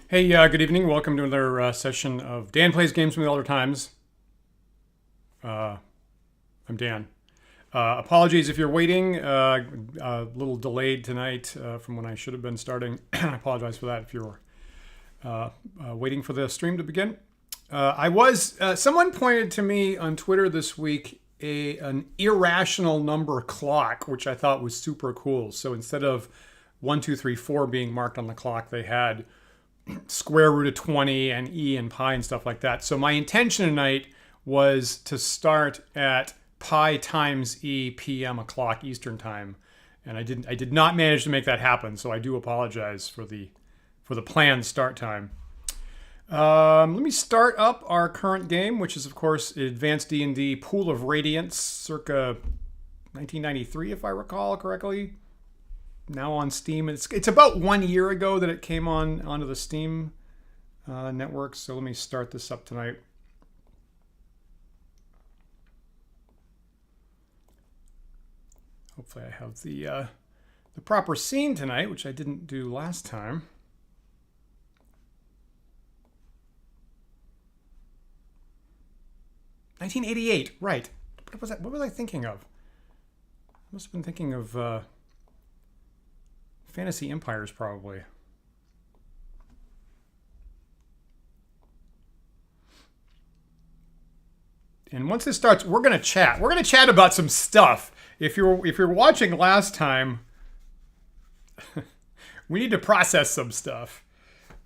Hey, good evening. Welcome to another session of Dan Plays Games from the Elder Times. I'm Dan. Apologies if you're waiting. A little delayed tonight from when I should have been starting. I apologize for that if you're waiting for the stream to begin. Someone pointed to me on Twitter this week an irrational number clock, which I thought was super cool. So instead of 1, 2, 3, 4 being marked on the clock, they had square root of 20 and E and pi and stuff like that. So my intention tonight was to start at pi times E PM o'clock Eastern time. And I did not manage to make that happen. So I do apologize for the planned start time. Let me start up our current game, which is of course Advanced D&D Pool of Radiance, circa 1993, if I recall correctly. Now on Steam. It's about 1 year ago that it came onto the Steam network. So let me start this up tonight. Hopefully I have the proper scene tonight, which I didn't do last time. $1988, right. What was I thinking of? I must have been thinking of Fantasy Empires, probably. And once this starts, we're gonna chat. We're gonna chat about some stuff. If you're watching last time, we need to process some stuff.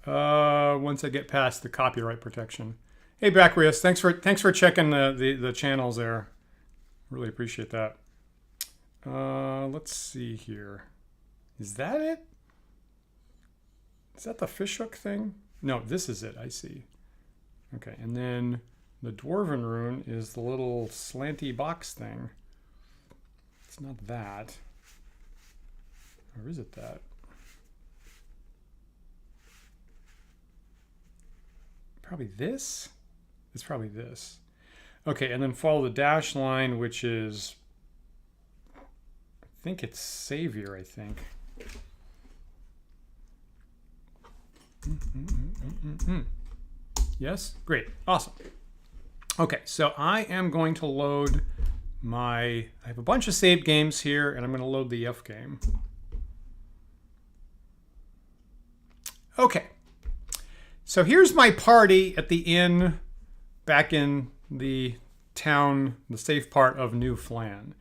Once I get past the copyright protection. Hey, Bacrius, thanks for checking the channels there. Really appreciate that. Let's see here. Is that it? Is that the fishhook thing? No, this is it. I see. Okay, and then the Dwarven rune is the little slanty box thing. It's not that. Or is it that? Probably this? It's probably this. Okay, and then follow the dash line, which is... I think it's Savior, I think. Yes? Great. Awesome. Okay, so I am going to load I have a bunch of saved games here, and I'm going to load the F game. Okay. So here's my party at the inn back in the town, the safe part of New Phlan.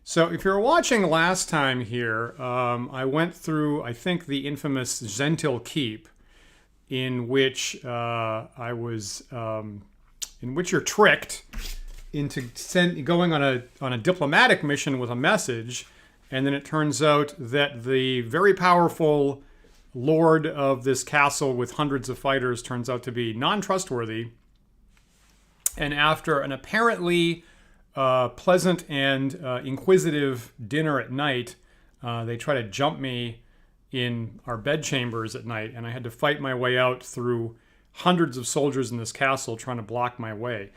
So if you're watching last time here, I went through, I think, the infamous Zentil Keep, in which in which you're tricked into going on a diplomatic mission with a message, and then it turns out that the very powerful lord of this castle with hundreds of fighters turns out to be non-trustworthy. And after an apparently pleasant and inquisitive dinner at night, they try to jump me in our bedchambers at night, and I had to fight my way out through hundreds of soldiers in this castle trying to block my way.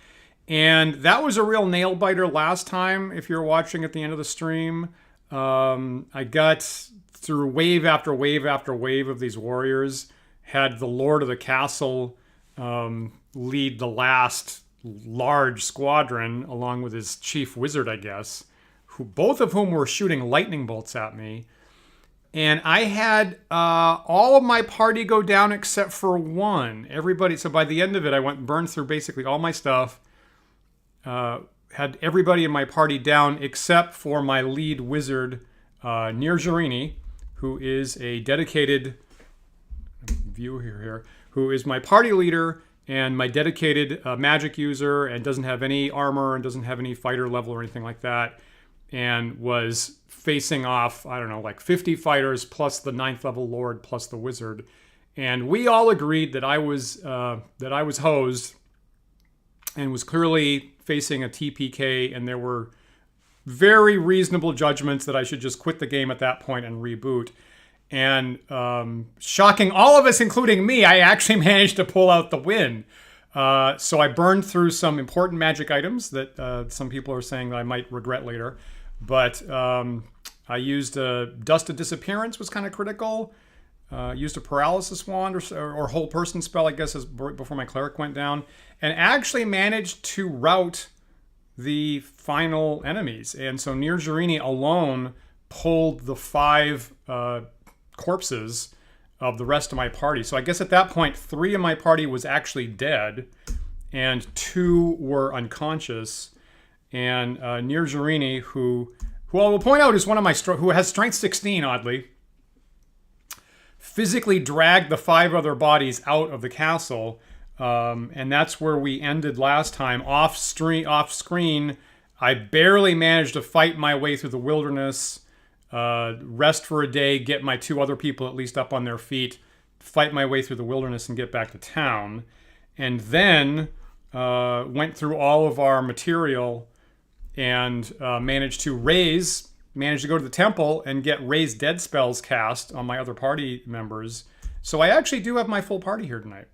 And that was a real nail biter last time, if you're watching at the end of the stream. I got through wave after wave after wave of these warriors, had the lord of the castle lead the last large squadron along with his chief wizard, I guess, both of whom were shooting lightning bolts at me. And I had all of my party go down except for one. Everybody. So by the end of it, I burned through basically all my stuff. Had everybody in my party down except for my lead wizard, Nirjarini, who is a dedicated who is my party leader and my dedicated magic user, and doesn't have any armor and doesn't have any fighter level or anything like that, and was facing off, I don't know, like 50 fighters plus the 9th level lord plus the wizard. And we all agreed that I was hosed and was clearly facing a TPK, and there were very reasonable judgments that I should just quit the game at that point and reboot. And shocking all of us, including me, I actually managed to pull out the win. So I burned through some important magic items that some people are saying that I might regret later. But I used Dust of Disappearance was kind of critical. used a paralysis wand or whole person spell, I guess, before my cleric went down, and actually managed to rout the final enemies. And so Nirjarini alone pulled the 5 corpses of the rest of my party. So I guess at that point, 3 of my party was actually dead, and 2 were unconscious. And Nirjarini, who I will point out is one of my who has strength 16, oddly, physically dragged the 5 other bodies out of the castle, and that's where we ended last time. Off screen, I barely managed to fight my way through the wilderness, rest for a day, get my 2 other people at least up on their feet, fight my way through the wilderness, and get back to town. And then went through all of our material and managed to go to the temple and get raise dead spells cast on my other party members. So I actually do have my full party here tonight.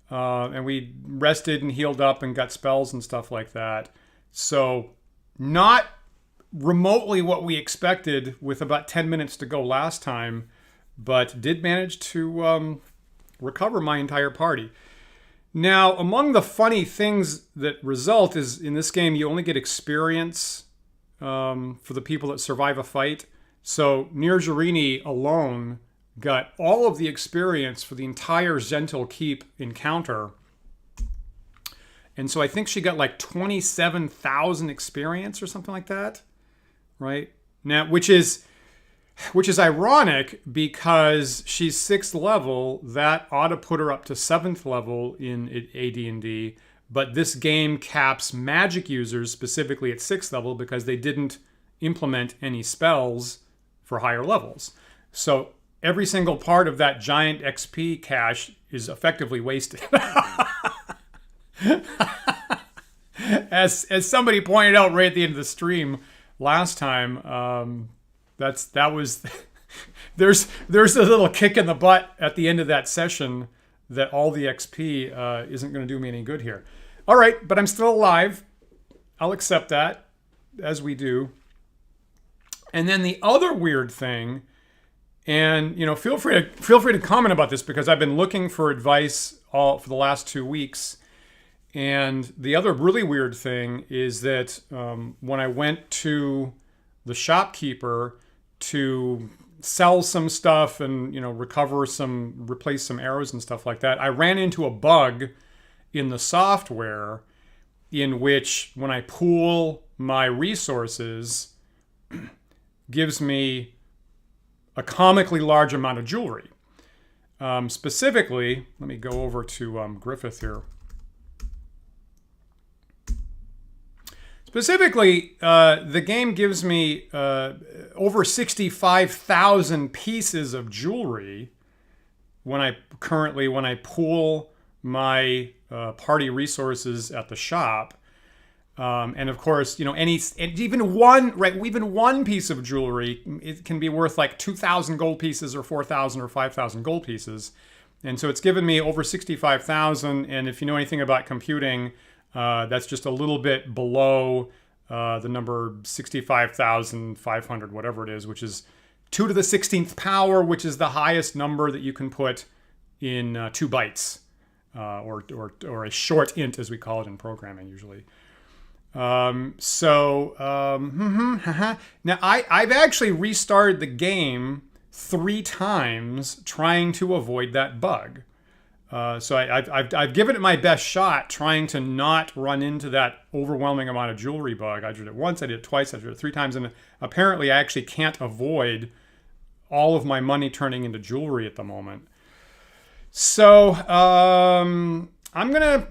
And we rested and healed up and got spells and stuff like that. So not remotely what we expected with about 10 minutes to go last time, but did manage to recover my entire party. Now, among the funny things that result is in this game, you only get experience for the people that survive a fight. So Nirjarini alone got all of the experience for the entire Zentil Keep encounter. And so I think she got like 27,000 experience or something like that, right? Now, which is ironic because she's 6th level. That ought to put her up to 7th level in AD&D. But this game caps magic users specifically at 6th level because they didn't implement any spells for higher levels. So every single part of that giant XP cache is effectively wasted. As somebody pointed out right at the end of the stream last time, there's a little kick in the butt at the end of that session that all the XP isn't going to do me any good here. All right, but I'm still alive. I'll accept that, as we do. And then the other weird thing, and feel free to comment about this because I've been looking for advice for the last 2 weeks. And the other really weird thing is that when I went to the shopkeeper to sell some stuff and replace some arrows and stuff like that, I ran into a bug in the software in which when I pool my resources gives me a comically large amount of jewelry. Specifically, let me go over to Griffith here. Specifically, the game gives me over 65,000 pieces of jewelry when I pool my party resources at the shop. And of course, even one piece of jewelry, it can be worth like 2,000 gold pieces or 4,000 or 5,000 gold pieces. And so it's given me over 65,000. And if you know anything about computing, that's just a little bit below the number 65,500, whatever it is, which is 2 to the 16th power, which is the highest number that you can put in 2 bytes, or a short int, as we call it in programming usually. Now I've actually restarted the game 3 times trying to avoid that bug. So I've given it my best shot trying to not run into that overwhelming amount of jewelry bug. I did it once, I did it twice, I did it 3 times, and apparently I actually can't avoid all of my money turning into jewelry at the moment. So I'm gonna,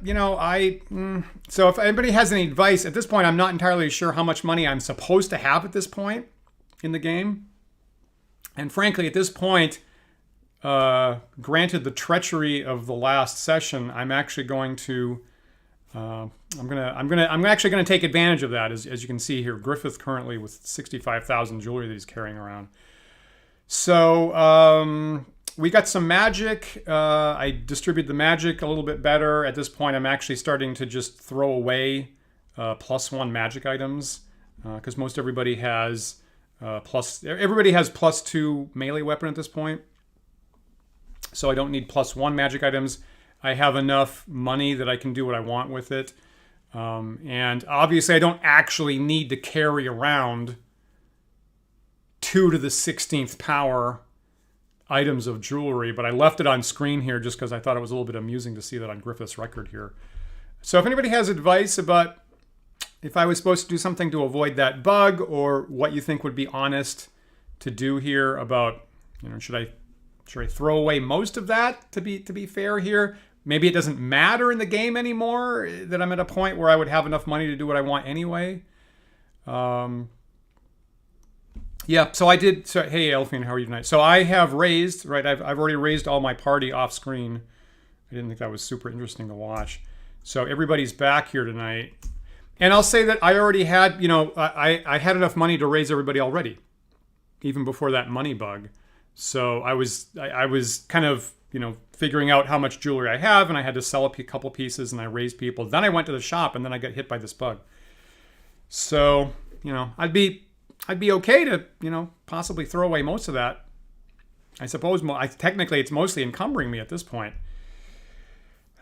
so if anybody has any advice, at this point I'm not entirely sure how much money I'm supposed to have at this point in the game. And frankly, at this point, granted the treachery of the last session, I'm actually going to, I'm actually going to take advantage of that. As you can see here, Griffith currently with 65,000 jewelry that he's carrying around. So we got some magic. I distribute the magic a little bit better. At this point, I'm actually starting to just throw away +1 magic items because most everybody has +2 melee weapon at this point. So I don't need +1 magic items. I have enough money that I can do what I want with it. And obviously I don't actually need to carry around 2 to the 16th power items of jewelry, but I left it on screen here just because I thought it was a little bit amusing to see that on Griffith's record here. So if anybody has advice about if I was supposed to do something to avoid that bug, or what you think would be honest to do here about, should I throw away most of that to be fair here? Maybe it doesn't matter in the game anymore, that I'm at a point where I would have enough money to do what I want anyway. Yeah, so I did. So, hey, Elfine, how are you tonight? So I have raised, right? I've already raised all my party off screen. I didn't think that was super interesting to watch. So everybody's back here tonight. And I'll say that I already had, I had enough money to raise everybody already, even before that money bug. So I was kind of, figuring out how much jewelry I have, and I had to sell a couple pieces, and I raised people. Then I went to the shop, and then I got hit by this bug. So, I'd be okay to, possibly throw away most of that. I suppose technically it's mostly encumbering me at this point.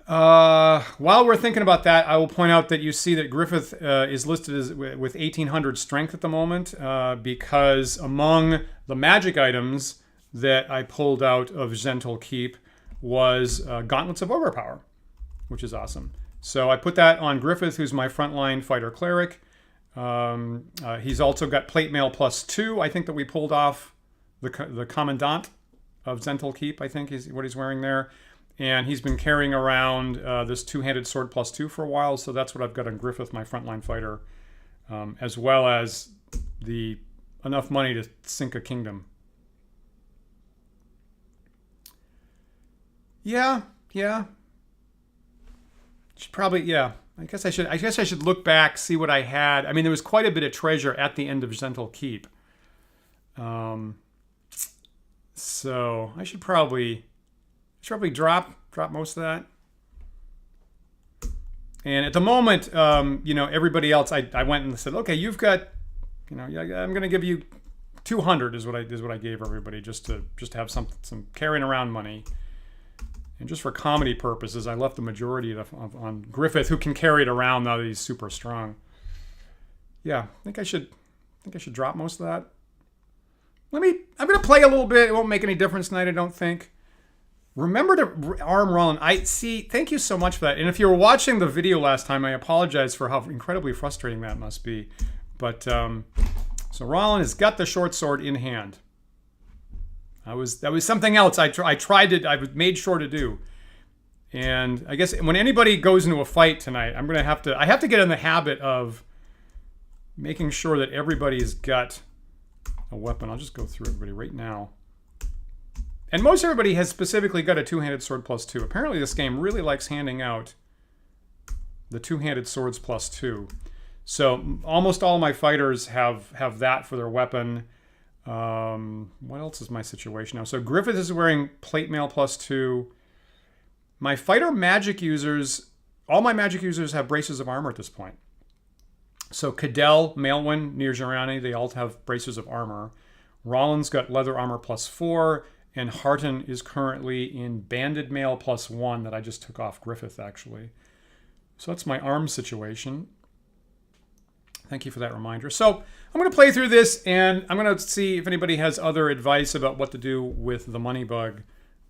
While we're thinking about that, I will point out that you see that Griffith is listed as with 1800 strength at the moment, because among the magic items that I pulled out of Zhentil Keep was Gauntlets of Overpower, which is awesome. So I put that on Griffith, who's my frontline fighter cleric. He's also got plate mail +2. I think that we pulled off the Commandant of Zhentil Keep, I think is what he's wearing there. And he's been carrying around this two-handed sword +2 for a while, so that's what I've got on Griffith, my frontline fighter, as well as enough money to sink a kingdom. Yeah. Should probably, yeah. I guess I should look back, see what I had. I mean, there was quite a bit of treasure at the end of Zhentil Keep. So I should probably drop most of that. And at the moment, everybody else, I went and said, okay, you've got, I'm going to give you 200 is what I gave everybody just to have some carrying around money. And just for comedy purposes, I left the majority on Griffith, who can carry it around now that he's super strong. Yeah, I think I should drop most of that. I'm going to play a little bit. It won't make any difference tonight, I don't think. Remember to arm Roland. Thank you so much for that. And if you were watching the video last time, I apologize for how incredibly frustrating that must be. But, so Roland has got the short sword in hand. That was something else I made sure to do. And I guess when anybody goes into a fight tonight, I have to get in the habit of making sure that everybody's got a weapon. I'll just go through everybody right now. And most everybody has specifically got a two-handed sword +2. Apparently this game really likes handing out the two-handed swords +2. So almost all my fighters have that for their weapon. What else is my situation now? So Griffith is wearing plate mail +2. My fighter magic users, all my magic users have braces of armor at this point. So Cadell, Maelwyn, Nirjarani, they all have braces of armor. Roland's got leather armor +4, and Harton is currently in banded mail +1 that I just took off Griffith, actually. So that's my arm situation. Thank you for that reminder. So I'm going to play through this, and I'm going to see if anybody has other advice about what to do with the money bug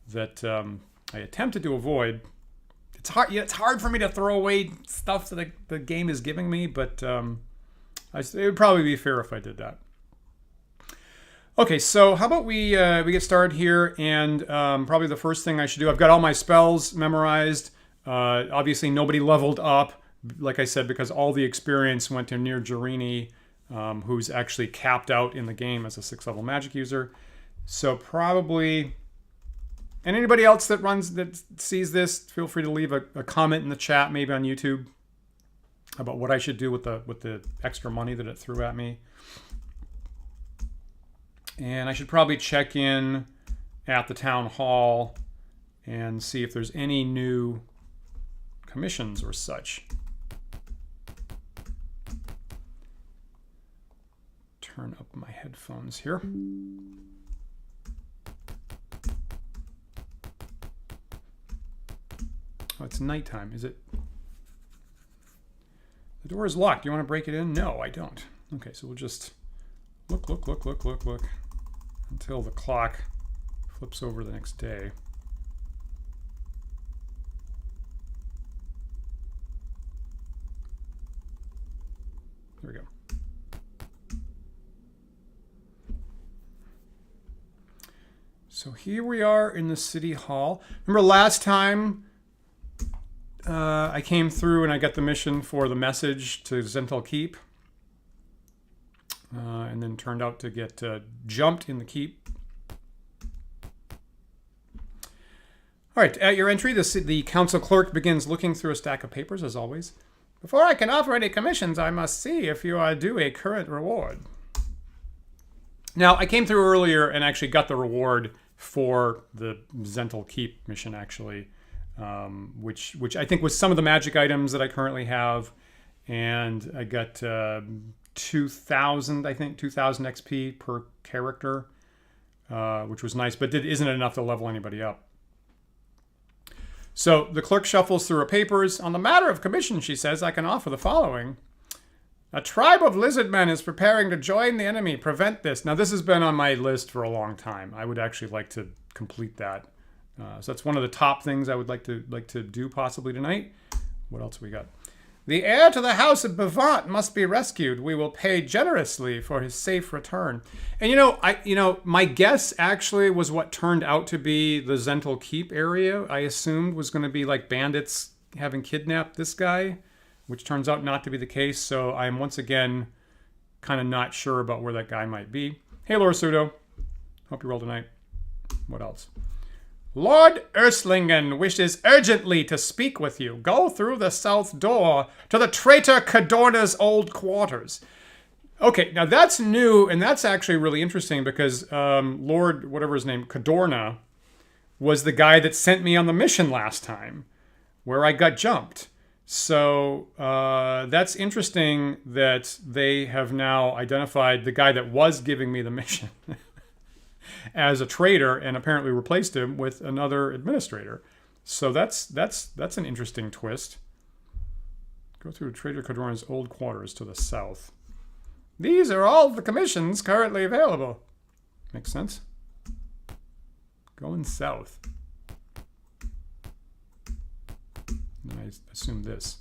that I attempted to avoid. It's hard. Yeah, it's hard for me to throw away stuff that the game is giving me, but it would probably be fair if I did that. Okay, so how about we get started here, and probably the first thing I should do, I've got all my spells memorized. Obviously, nobody leveled up, like I said, because all the experience went to Nirjarini, who's actually capped out in the game as a 6th level magic user. So probably, and anybody else that sees this, feel free to leave a comment in the chat, maybe on YouTube, about what I should do with the extra money that it threw at me. And I should probably check in at the town hall and see if there's any new commissions or such. Turn up my headphones here. it's nighttime. Is it? The door is locked. Do you want to break it in? No, I don't. Okay, so we'll just look until the clock flips over the next day. There we go. So here we are in the city hall. Remember last time I came through and I got the mission for the message to Zental Keep. And then turned out to get jumped in the keep. All right, at your entry, the council clerk begins looking through a stack of papers, as always. Before I can offer any commissions, I must see if you are due a current reward. Now, I came through earlier and actually got the reward for the Zental Keep mission, actually, which I think was some of the magic items that I currently have. And I got 2,000, I think, 2,000 XP per character, which was nice, but it isn't enough to level anybody up. So the clerk shuffles through her papers. On the matter of commission, she says, I can offer the following. A tribe of lizard men is preparing to join the enemy. Prevent this. Now, this has been on my list for a long time. I would actually like to complete that. So that's one of the top things I would like to do possibly tonight. What else we got? The heir to the house of Bavant must be rescued. We will pay generously for his safe return. And my guess actually was what turned out to be the Zental Keep area. I assumed was going to be like bandits having kidnapped this guy, which turns out not to be the case. So I'm once again kind of not sure about where that guy might be. Hey, Lord Pseudo. Hope you're well tonight. What else? Lord Urslingen wishes urgently to speak with you. Go through the south door to the traitor Cadorna's old quarters. Okay, now that's new, and that's actually really interesting because Lord, whatever his name, Cadorna, was the guy that sent me on the mission last time, where I got jumped. So that's interesting that they have now identified the guy that was giving me the mission as a traitor and apparently replaced him with another administrator. So that's an interesting twist. Go through Traitor Cadorna's old quarters to the south. These are all the commissions currently available. Makes sense. Going south. And I assume this.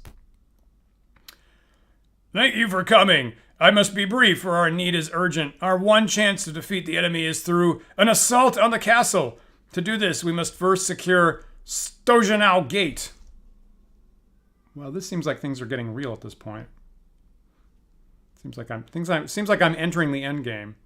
Thank you for coming. I must be brief, for our need is urgent. Our one chance to defeat the enemy is through an assault on the castle. To do this, we must first secure Stojanau Gate. Well, this seems like things are getting real at this point. Seems like I'm entering the end game.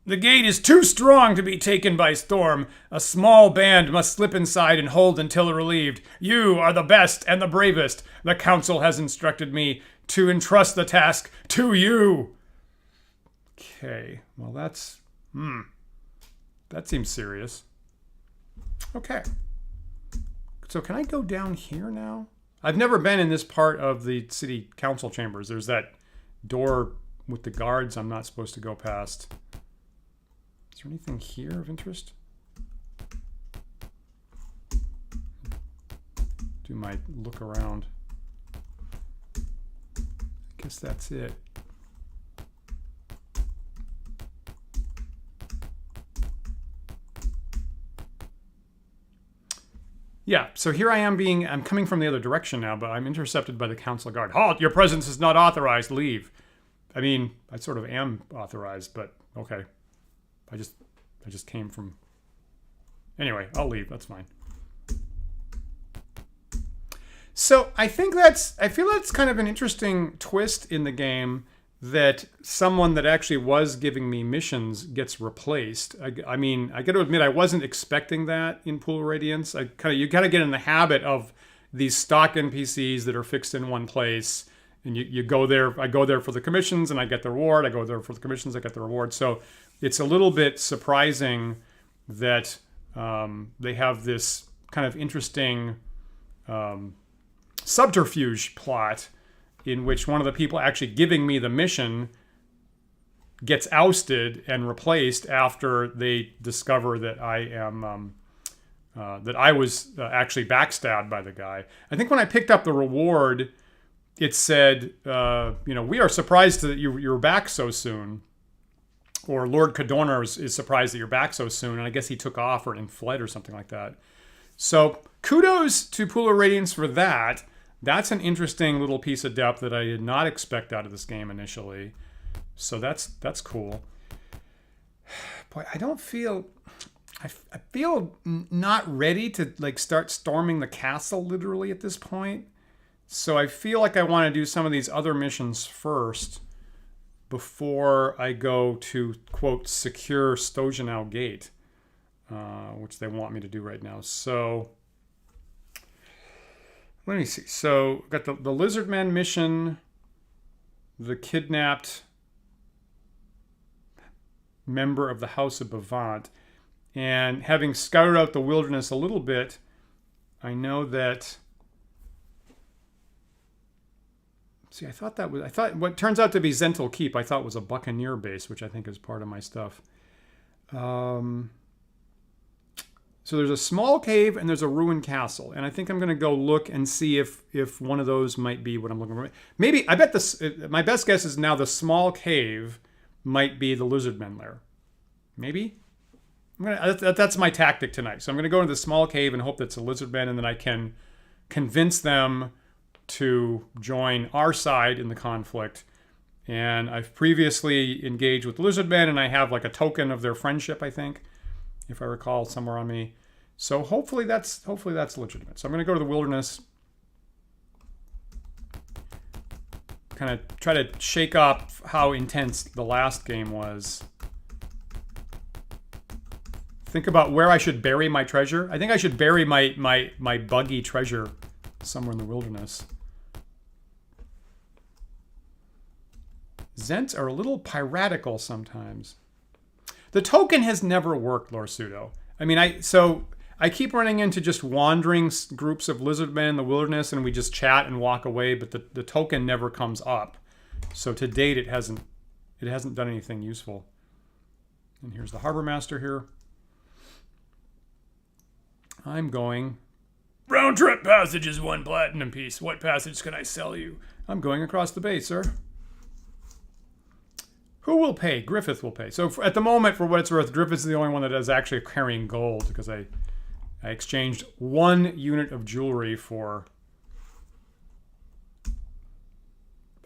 The gate is too strong to be taken by storm. A small band must slip inside and hold until relieved. You are the best and the bravest. The council has instructed me to entrust the task to you. Okay, well that seems serious. Okay. So can I go down here now? I've never been in this part of the city council chambers. There's that door with the guards I'm not supposed to go past. Is there anything here of interest? Do my look around. I guess that's it. Yeah, so here I am I'm coming from the other direction now, but I'm intercepted by the council guard. Halt! Your presence is not authorized. Leave. I mean, I sort of am authorized, but okay. I just came from... Anyway, I'll leave. That's fine. So I feel that's kind of an interesting twist in the game that someone that actually was giving me missions gets replaced. I mean, I got to admit, I wasn't expecting that in Pool of Radiance. You kind of get in the habit of these stock NPCs that are fixed in one place, and you go there. I go there for the commissions, and I get the reward. I go there for the commissions, I get the reward. So it's a little bit surprising that they have this kind of interesting subterfuge plot in which one of the people actually giving me the mission gets ousted and replaced after they discover that I am that I was actually backstabbed by the guy. I think when I picked up the reward, it said, we are surprised that you're back so soon. Or Lord Cadorna is surprised that you're back so soon. And I guess he took off and fled or something like that. So kudos to Pool of Radiance for that. That's an interesting little piece of depth that I did not expect out of this game initially. So that's cool. Boy, I don't feel... I feel not ready to like start storming the castle literally at this point. So I feel like I want to do some of these other missions first before I go to, quote, secure Stojanau Gate, which they want me to do right now. So let me see. So got the Lizardman mission, the kidnapped member of the House of Bavant. And having scouted out the wilderness a little bit, I know that... See, I thought what turns out to be Zental Keep, I thought was a Buccaneer base, which I think is part of my stuff. So there's a small cave and there's a ruined castle. And I think I'm going to go look and see if one of those might be what I'm looking for. Maybe, I bet my best guess is now the small cave might be the Lizardmen lair. Maybe? That's my tactic tonight. So I'm going to go into the small cave and hope that's a Lizardmen, and then I can convince them to join our side in the conflict. And I've previously engaged with Lizardmen, and I have like a token of their friendship, I think, if I recall, somewhere on me. So hopefully that's legitimate. So I'm going to go to the wilderness, kind of try to shake up how intense the last game was. Think about where I should bury my treasure. I think I should bury my buggy treasure somewhere in the wilderness. Zents are a little piratical sometimes. The token has never worked, Lorsudo. I mean, I keep running into just wandering groups of lizardmen in the wilderness, and we just chat and walk away, but the token never comes up. So to date, it hasn't done anything useful. And here's the harbor master here. I'm going... Round trip passage is 1 platinum piece. What passage can I sell you? I'm going across the bay, sir. Who will pay? Griffith will pay. So at the moment, for what it's worth, Griffith's the only one that is actually carrying gold, because I exchanged 1 unit of jewelry for...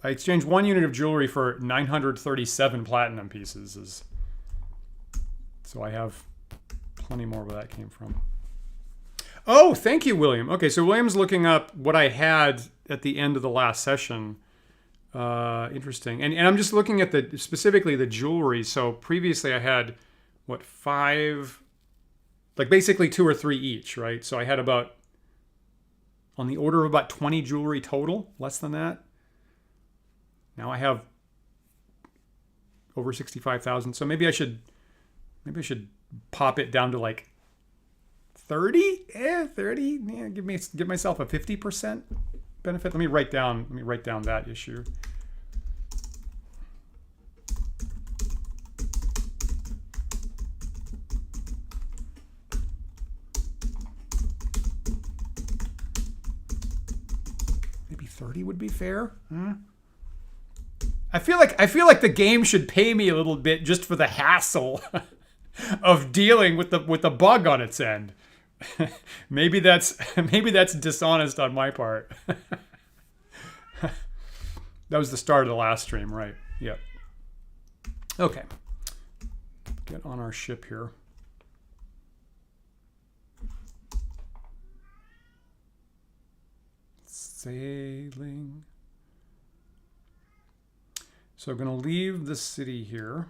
I exchanged 1 unit of jewelry for 937 platinum pieces. So I have plenty more where that came from. Oh, thank you, William. Okay, so William's looking up what I had at the end of the last session. Interesting. And I'm just looking at specifically the jewelry. So previously I had, 5... Like basically 2 or 3 each, right? So I had on the order of about 20 jewelry total, less than that. Now I have over 65,000. So maybe I should pop it down to like 30? 30? Yeah, give myself a 50% benefit. Let me write down that issue. Maybe 30 would be fair. Huh? I feel like the game should pay me a little bit just for the hassle of dealing with the bug on its end. maybe that's dishonest on my part. That was the start of the last stream, right? Yep. Okay. Get on our ship here. Sailing. So I'm going to leave the city here.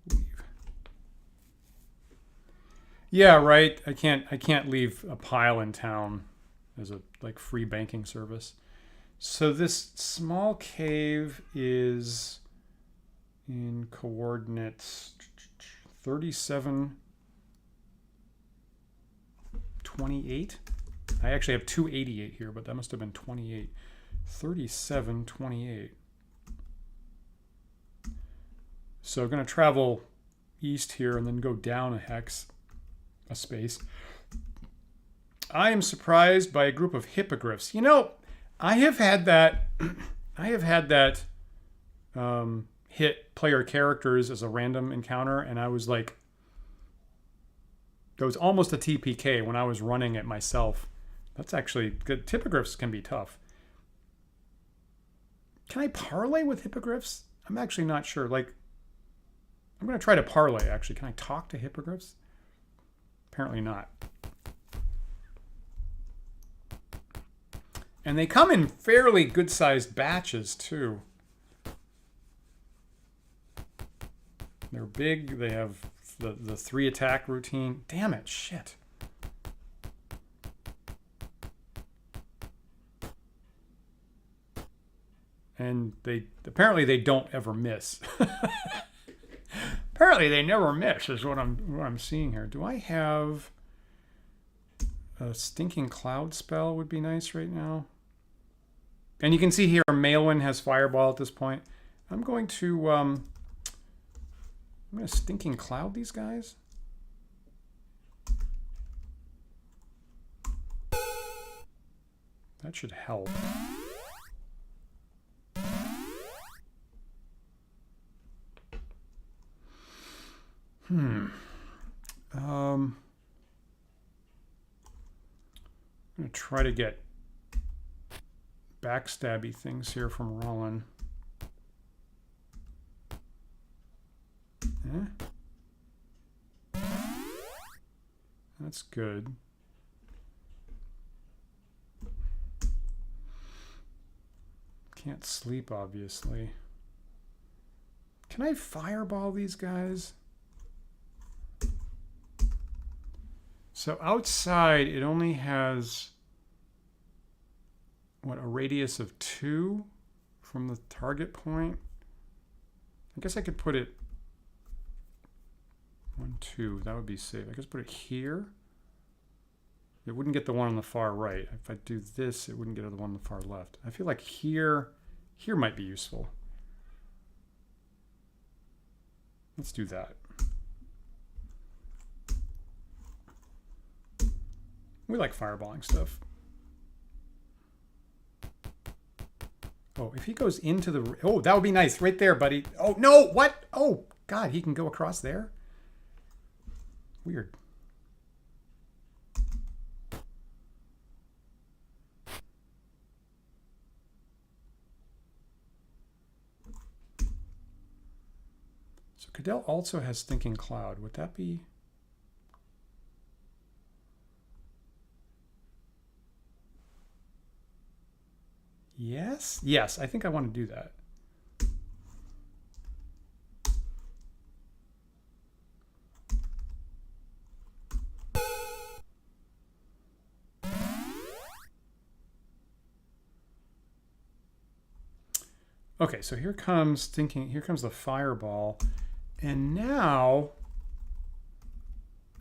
Leave. Yeah, right. I can't leave a pile in town as a free banking service. So this small cave is in coordinates 3728. I actually have 288 here, but that must have been 28. 3728. So I'm going to travel east here and then go down a hex, a space. I am surprised by a group of hippogriffs. You know, I have had that. I have had that hit player characters as a random encounter, and I was like, it was almost a TPK when I was running it myself. That's actually good. Hippogriffs can be tough. Can I parlay with hippogriffs? I'm actually not sure. Like, I'm going to try to parlay, actually. Can I talk to hippogriffs? Apparently not. And they come in fairly good-sized batches, too. They're big. They have the 3 attack routine. Damn it, shit. And apparently they don't ever miss. Apparently they never miss is what I'm seeing here. Do I have a stinking cloud spell? Would be nice right now. And you can see here Maelwyn has fireball at this point. I'm going to stinking cloud these guys. That should help. I'm going to try to get backstabby things here from Rollin. That's good. Can't sleep, obviously. Can I fireball these guys? So outside, it only has, what, a radius of 2 from the target point? I guess I could put it 1, 2. That would be safe. I guess put it here. It wouldn't get the one on the far right. If I do this, it wouldn't get the one on the far left. I feel like here might be useful. Let's do that. We like fireballing stuff. Oh, if he goes into the... Oh, that would be nice. Right there, buddy. Oh, no! What? Oh, God, he can go across there? Weird. So Cadell also has Stinking Cloud. Would that be... Yes? Yes, I think I want to do that. Okay, so here comes the fireball. And now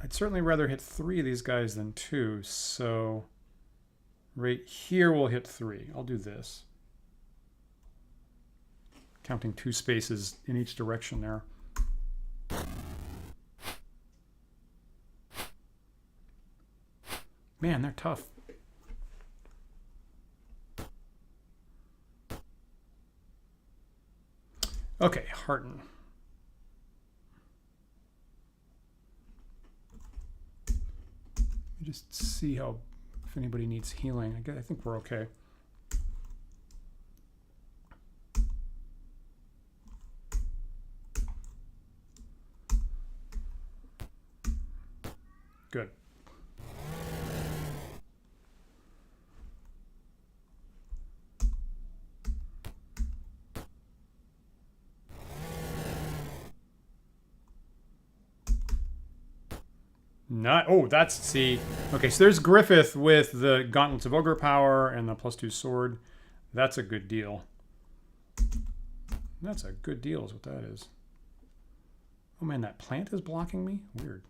I'd certainly rather hit 3 of these guys than 2, so right here we'll hit 3. I'll do this. Counting 2 spaces in each direction there. Man, they're tough. Okay, Hearten. Just see how, if anybody needs healing. I think we're okay. Good. Not, oh, that's, see. Okay, so there's Griffith with the Gauntlets of Ogre Power and the +2 sword. That's a good deal. That's a good deal is what that is. Oh man, that plant is blocking me? Weird.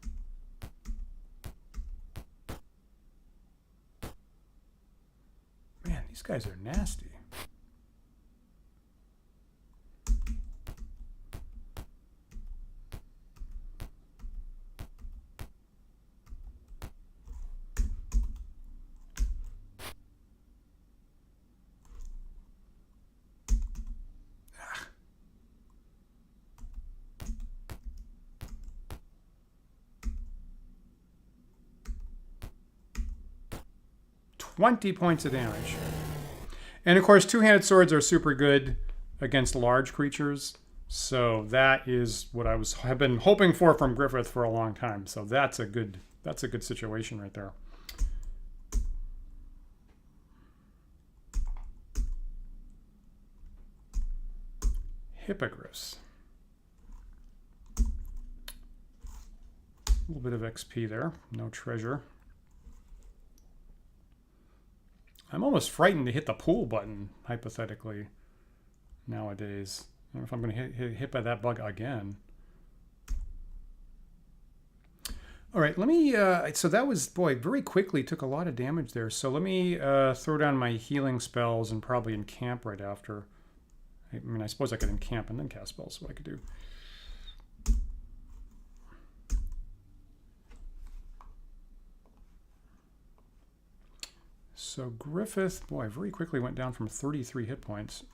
Man, these guys are nasty. 20 points of damage. And of course, two-handed swords are super good against large creatures. So that is what have been hoping for from Griffith for a long time. So that's a good situation right there. Hippogriffs. A little bit of XP there. No treasure. I'm almost frightened to hit the pool button, hypothetically, nowadays. I don't know if I'm going to get hit by that bug again. All right, let me... so that was, boy, very quickly took a lot of damage there. So let me throw down my healing spells and probably encamp right after. I mean, I suppose I could encamp and then cast spells, what I could do. So Griffith, boy, very quickly went down from 33 hit points.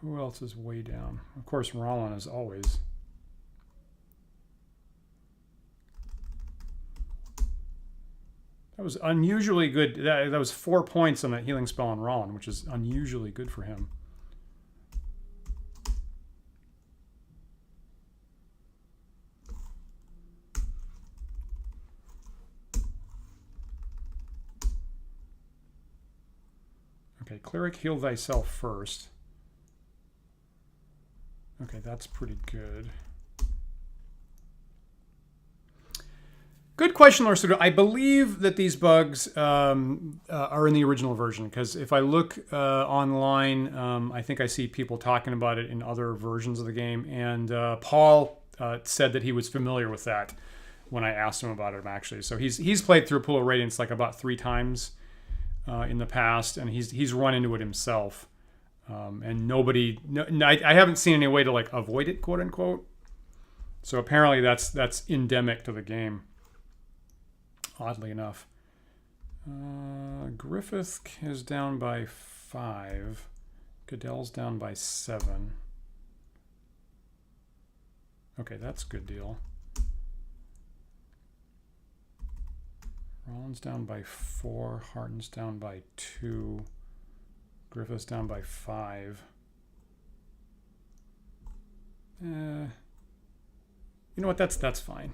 Who else is way down? Of course, Rollin is always. That was unusually good. That was 4 points on that healing spell on Rollin, which is unusually good for him. Okay, Cleric, heal thyself first. Okay, that's pretty good. Good question, Lorsudo. I believe that these bugs are in the original version, because if I look online, I think I see people talking about it in other versions of the game. And Paul said that he was familiar with that when I asked him about it, actually. So he's played through Pool of Radiance like about 3 times in the past, and he's run into it himself. And nobody, I haven't seen any way to like avoid it, quote unquote. So apparently that's endemic to the game. Oddly enough. Griffith is down by 5. Goodell's down by 7. Okay, that's a good deal. Rollin's down by 4. Harton's down by 2. Griffith's down by 5. You know what? That's fine.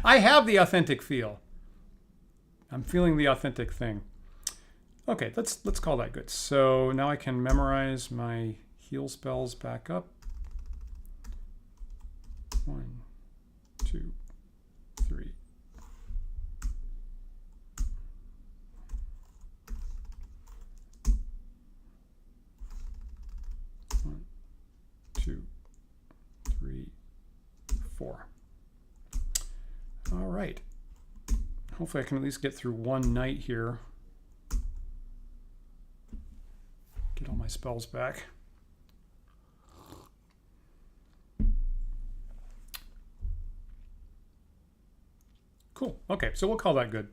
I have the authentic feel. I'm feeling the authentic thing. Okay, let's call that good. So now I can memorize my heal spells back up. 1, 2, 3. 1, 2, 3, 4. All right. Hopefully I can at least get through one night here. Get all my spells back. Cool. Okay, so we'll call that good.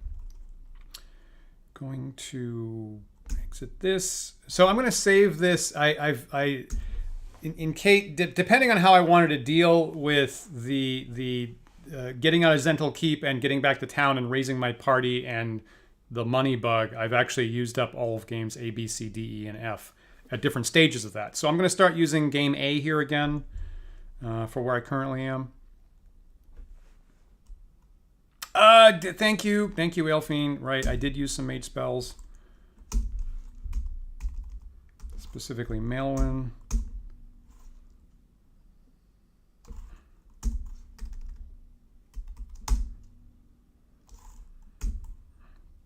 Going to exit this. So I'm going to save this. In case, depending on how I wanted to deal with the getting out of Zental Keep and getting back to town and raising my party and the money bug, I've actually used up all of games A, B, C, D, E, and F at different stages of that. So I'm going to start using game A here again for where I currently am. Thank you, Elfine. Right, I did use some mage spells. Specifically Maelwyn.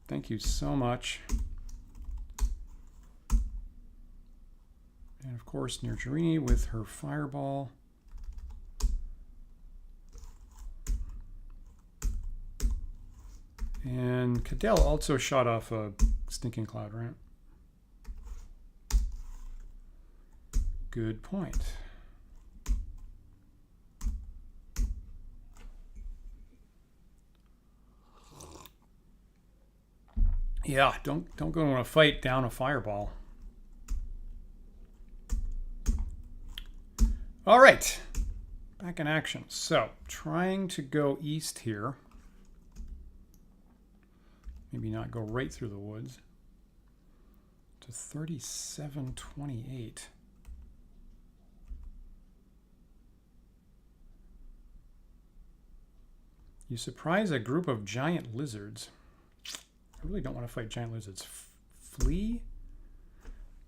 Thank you so much. And of course, Nirjarini with her fireball. And Cadell also shot off a stinking cloud, right? Good point. Yeah, don't go in a fight down a fireball. All right, back in action. So trying to go east here. Maybe not go right through the woods. To 3728. You surprise a group of giant lizards. I really don't want to fight giant lizards. Flee?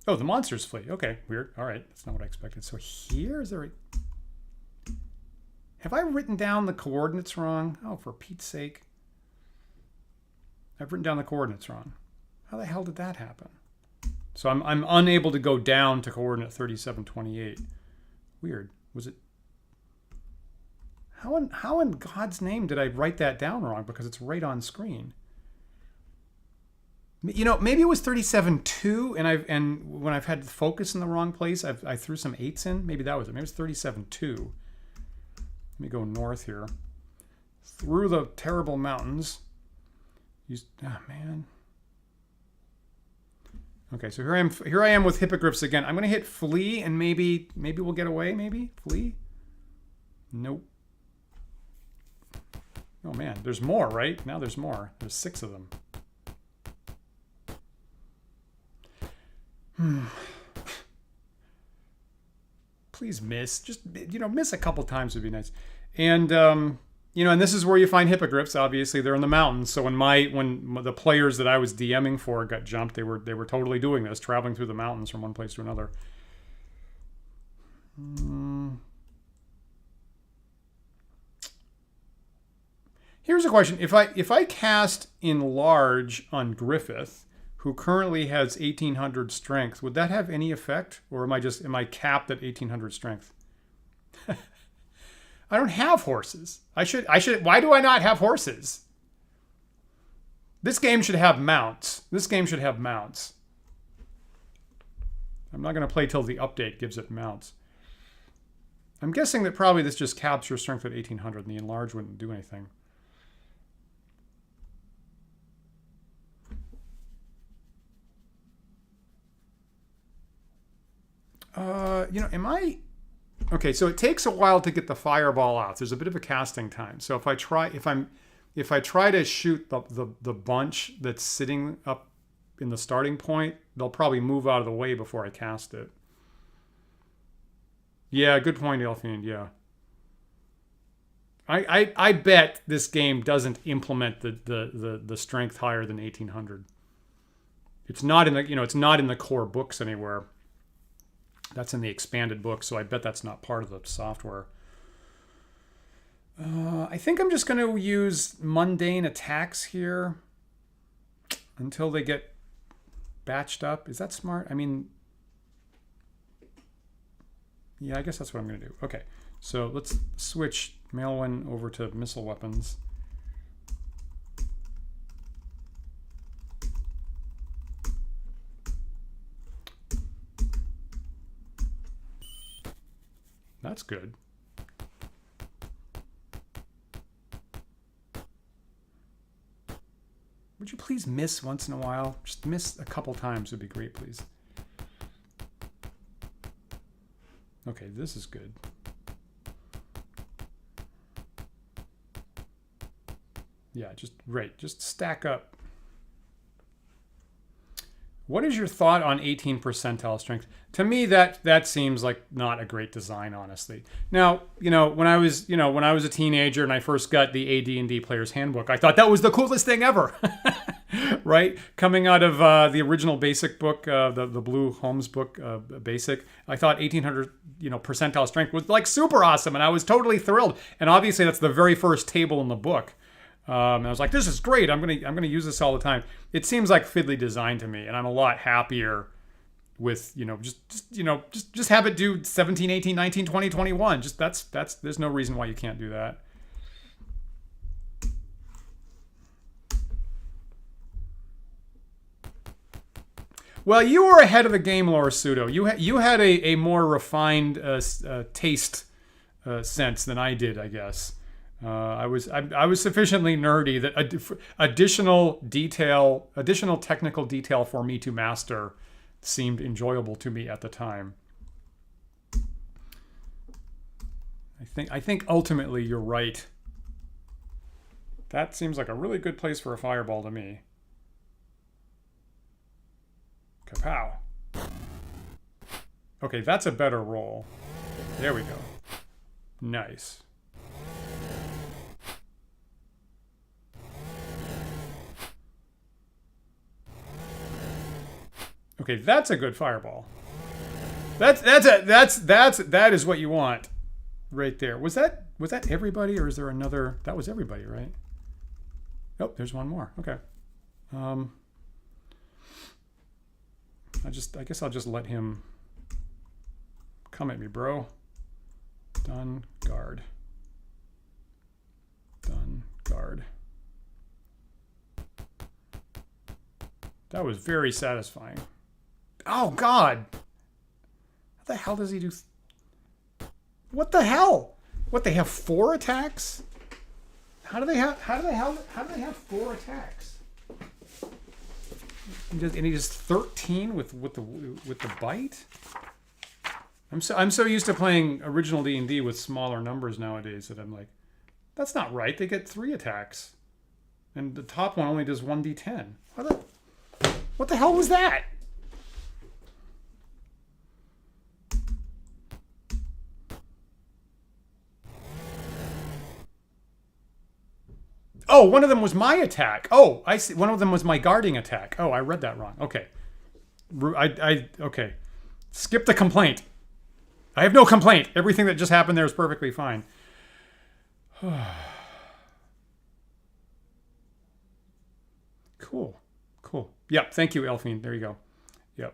Oh, the monsters flee. Okay, weird. All right, that's not what I expected. So here is there a... Have I written down the coordinates wrong? Oh, for Pete's sake. I've written down the coordinates wrong. How the hell did that happen? So I'm unable to go down to coordinate 3728. Weird. Was it... How in God's name did I write that down wrong? Because it's right on screen. You know, maybe it was 37.2, and when I've had the focus in the wrong place, I threw some 8s in. Maybe that was it. Maybe it was 37.2. Let me go north here. Through the terrible mountains. Oh, man. Okay, so here I am with hippogriffs again. I'm going to hit flee, and maybe we'll get away, maybe? Flee? Nope. Oh, man. There's more, right? Now there's more. There's 6 of them. Please miss. Just, miss a couple times would be nice. And, and this is where you find hippogriffs. Obviously, they're in the mountains. So when the players that I was DMing for got jumped, they were totally doing this, traveling through the mountains from one place to another. Here's a question: if I cast Enlarge on Griffith, who currently has 1800 strength, would that have any effect, or am I capped at 1800 strength? I don't have horses. I should. Why do I not have horses? This game should have mounts. I'm not going to play till the update gives it mounts. I'm guessing that probably this just caps your strength at 1800, and the Enlarge wouldn't do anything. Am I... Okay, so it takes a while to get the fireball out. There's a bit of a casting time. So if I try to shoot the bunch that's sitting up in the starting point, they'll probably move out of the way before I cast it. Yeah, good point, Elfiend, yeah. I bet this game doesn't implement the strength higher than 1800. It's not in the it's not in the core books anywhere. That's in the expanded book, so I bet that's not part of the software. I think I'm just going to use mundane attacks here until they get batched up. Is that smart? I mean, yeah, I guess that's what I'm going to do. Okay, so let's switch Maelwyn over to missile weapons. That's good. Would you please miss once in a while? Just miss a couple times would be great, please. Okay, this is good. Yeah, just stack up. What is your thought on 18 percentile strength? To me, that seems like not a great design, honestly. Now, when I was a teenager and I first got the AD&D Player's Handbook, I thought that was the coolest thing ever, right? Coming out of the original Basic book, the Blue Holmes book, Basic, I thought 1800 percentile strength was like super awesome, and I was totally thrilled. And obviously, that's the very first table in the book. And I was like, this is great. I'm gonna use this all the time. It seems like fiddly design to me, and I'm a lot happier with just have it do 17, 18, 19, 20, 21. Just that's there's no reason why you can't do that. Well, you were ahead of the game, Laura Pseudo. You had a more refined taste sense than I did, I guess. I was sufficiently nerdy that additional technical detail for me to master seemed enjoyable to me at the time. I think ultimately you're right. That seems like a really good place for a fireball to me. Kapow. Okay, that's a better roll. There we go. Nice. Okay, that's a good fireball. That is what you want, right there. Was that everybody, or is there another? That was everybody, right? Oh, there's one more. Okay. I guess I'll just let him come at me, bro. Done, guard. Done, guard. That was very satisfying. Oh, God. What the hell does he do? What the hell? What, they have 4 attacks? How do they have 4 attacks? And he does 13 with the bite? I'm so used to playing original D&D with smaller numbers nowadays that I'm like, that's not right. They get 3 attacks. And the top one only does 1d10. What the hell was that? Oh, one of them was my attack. Oh, I see. One of them was my guarding attack. Oh, I read that wrong. Okay. Okay. Skip the complaint. I have no complaint. Everything that just happened there is perfectly fine. Cool. Cool. Yep. Thank you, Elfine. There you go. Yep.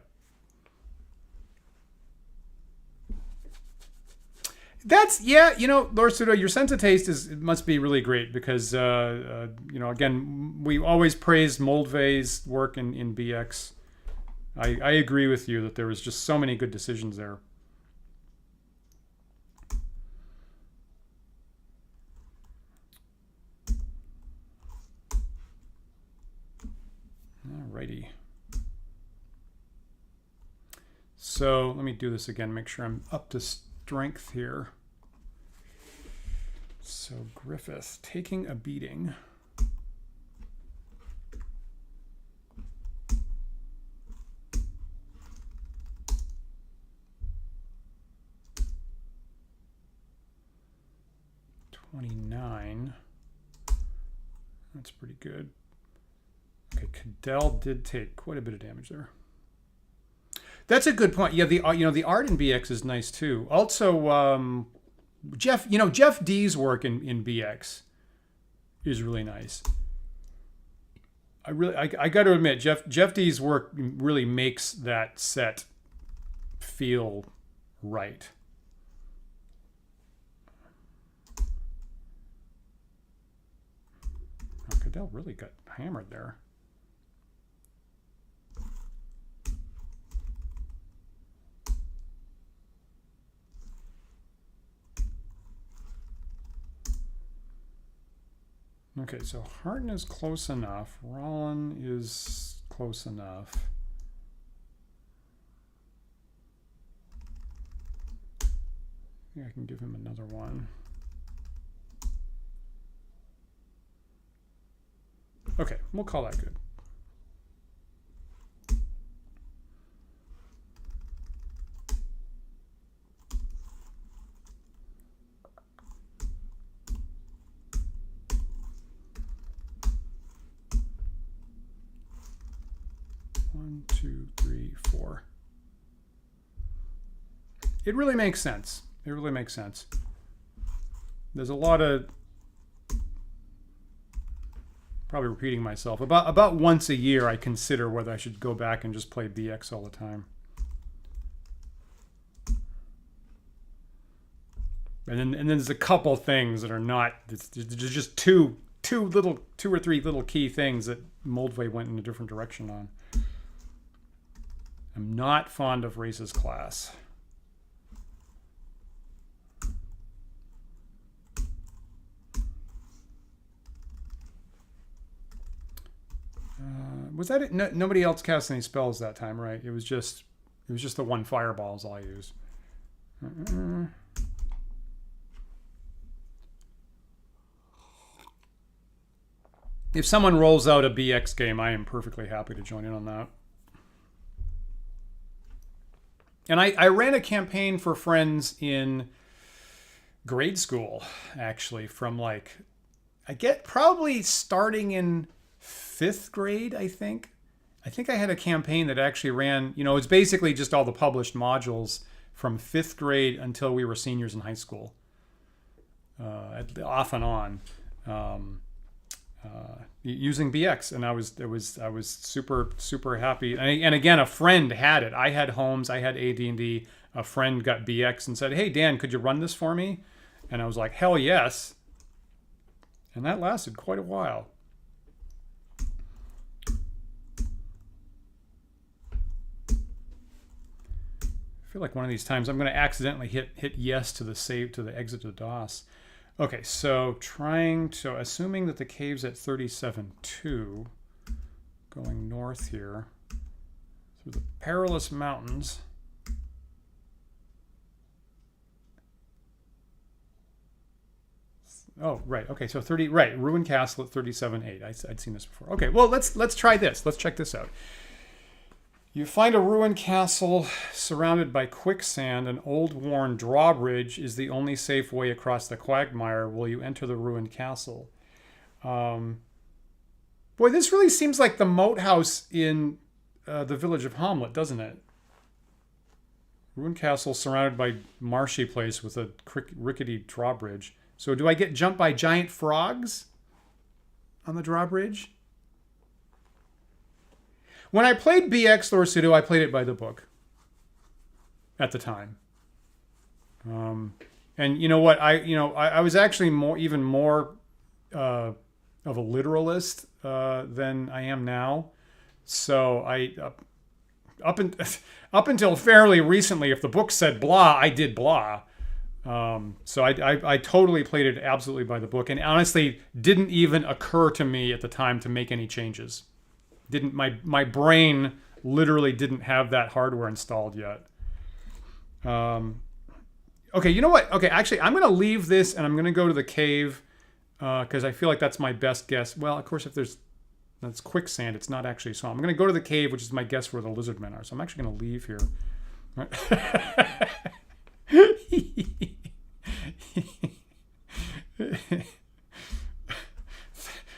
That's, yeah, Lord Pseudo, your sense of taste must be really great because, again, we always praised Moldvay's work in BX. I agree with you that there was just so many good decisions there. Alrighty. So let me do this again, make sure I'm up to strength here. So Griffith taking a beating. $29. That's pretty good. Okay, Cadell did take quite a bit of damage there. That's a good point. Yeah, the art in BX is nice too. Also, Jeff D's work in BX is really nice. I got to admit, Jeff D's work really makes that set feel right. Oh, Cadell really got hammered there. Okay, so Harton is close enough. Rollin is close enough. Yeah, I can give him another one. Okay, we'll call that good. One, two, three, four. It really makes sense. It really makes sense. There's a lot of, probably repeating myself, about once a year I consider whether I should go back and just play BX all the time. And then there's a couple things that are not, there's just two or three little key things that Moldvay went in a different direction on. I'm not fond of Race's class. Was that it? No, nobody else cast any spells that time, right? It was just the one fireball is all I used. If someone rolls out a BX game, I am perfectly happy to join in on that. And I ran a campaign for friends in grade school, actually, from like, I get probably starting in 5th grade, I think. I think I had a campaign that actually ran, you know, it's basically just all the published modules from 5th grade until we were seniors in high school, off and on, using BX, and I was super happy. And again, a friend had it. I had Holmes, I had AD&D. A friend got BX and said, "Hey Dan, could you run this for me?" And I was like, "Hell yes!" And that lasted quite a while. I feel like one of these times I'm going to accidentally hit yes to the save to the exit to the DOS. Okay, so assuming that the cave's at 37.2, going north here through the perilous mountains. Oh, right. Okay, so Ruined Castle at 37.8. I'd seen this before. Okay, well let's try this. Let's check this out. You find a ruined castle surrounded by quicksand. An old worn drawbridge is the only safe way across the quagmire. Will you enter the ruined castle? Boy, this really seems like the moat house in the village of Hamlet, doesn't it? Ruined castle surrounded by marshy place with a rickety drawbridge. So do I get jumped by giant frogs on the drawbridge? When I played BX Lord Pseudo, I played it by the book at the time. And you know what? I was actually even more of a literalist than I am now. So up until fairly recently, if the book said blah, I did blah. So I totally played it absolutely by the book, and honestly didn't even occur to me at the time to make any changes. My brain literally didn't have that hardware installed yet. Okay, you know what? Okay, actually, I'm going to leave this and I'm going to go to the cave because I feel like that's my best guess. Well, of course, if that's quicksand, it's not actually so. I'm going to go to the cave, which is my guess where the lizard men are. So I'm actually going to leave here.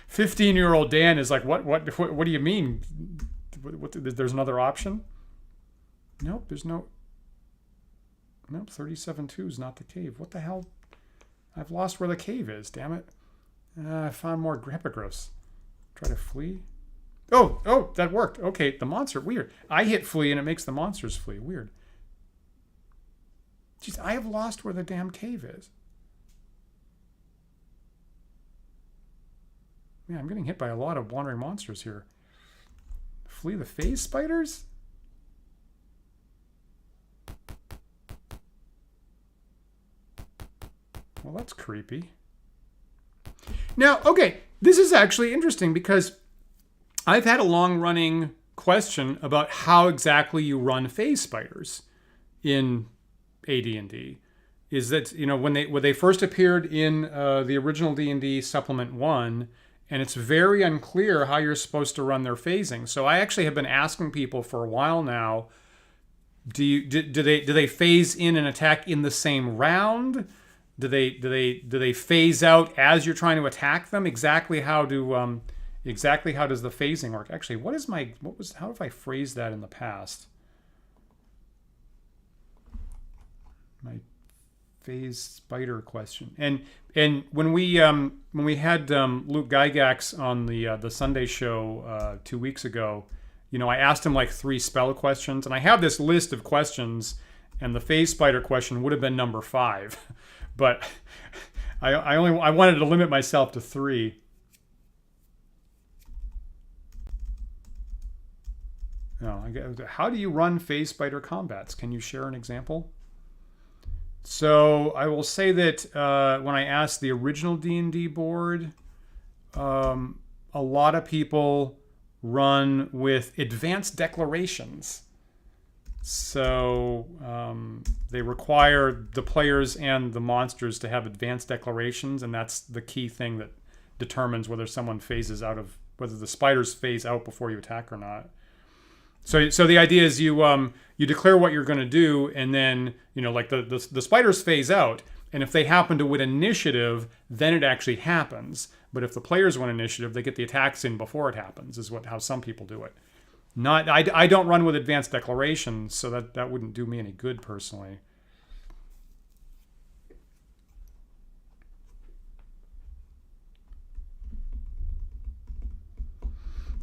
15-year-old Dan is like, what do you mean? There's another option? Nope, there's no. Nope, 37.2 is not the cave. What the hell? I've lost where the cave is, damn it. I found more hippogriffs. Try to flee. Oh, that worked. Okay, the monster, weird. I hit flee and it makes the monsters flee. Weird. Jeez, I have lost where the damn cave is. Man, I'm getting hit by a lot of wandering monsters here. Flee the phase spiders? Well, that's creepy. Now, okay, this is actually interesting because I've had a long-running question about how exactly you run phase spiders in AD&D. Is that, you know, when they first appeared in the original D&D Supplement 1, and it's very unclear how you're supposed to run their phasing. So I actually have been asking people for a while now, do they phase in and attack in the same round? Do they phase out as you're trying to attack them? Exactly how does the phasing work? Actually, how have I phrased that in the past? My phase spider question. And when we had Luke Gygax on the Sunday show 2 weeks ago, you know, I asked him like 3 spell questions, and I have this list of questions, and the phase spider question would have been number 5, but I wanted to limit myself to 3. No, how do you run phase spider combats? Can you share an example? So I will say that when I asked the original D&D board, a lot of people run with advanced declarations. So they require the players and the monsters to have advanced declarations, and that's the key thing that determines whether someone phases out of, whether the spiders phase out before you attack or not. So the idea is you declare what you're going to do, and then like the spiders phase out, and if they happen to win initiative, then it actually happens. But if the players win initiative, they get the attacks in before it happens. Is how some people do it. Not I don't run with advanced declarations, so that wouldn't do me any good personally.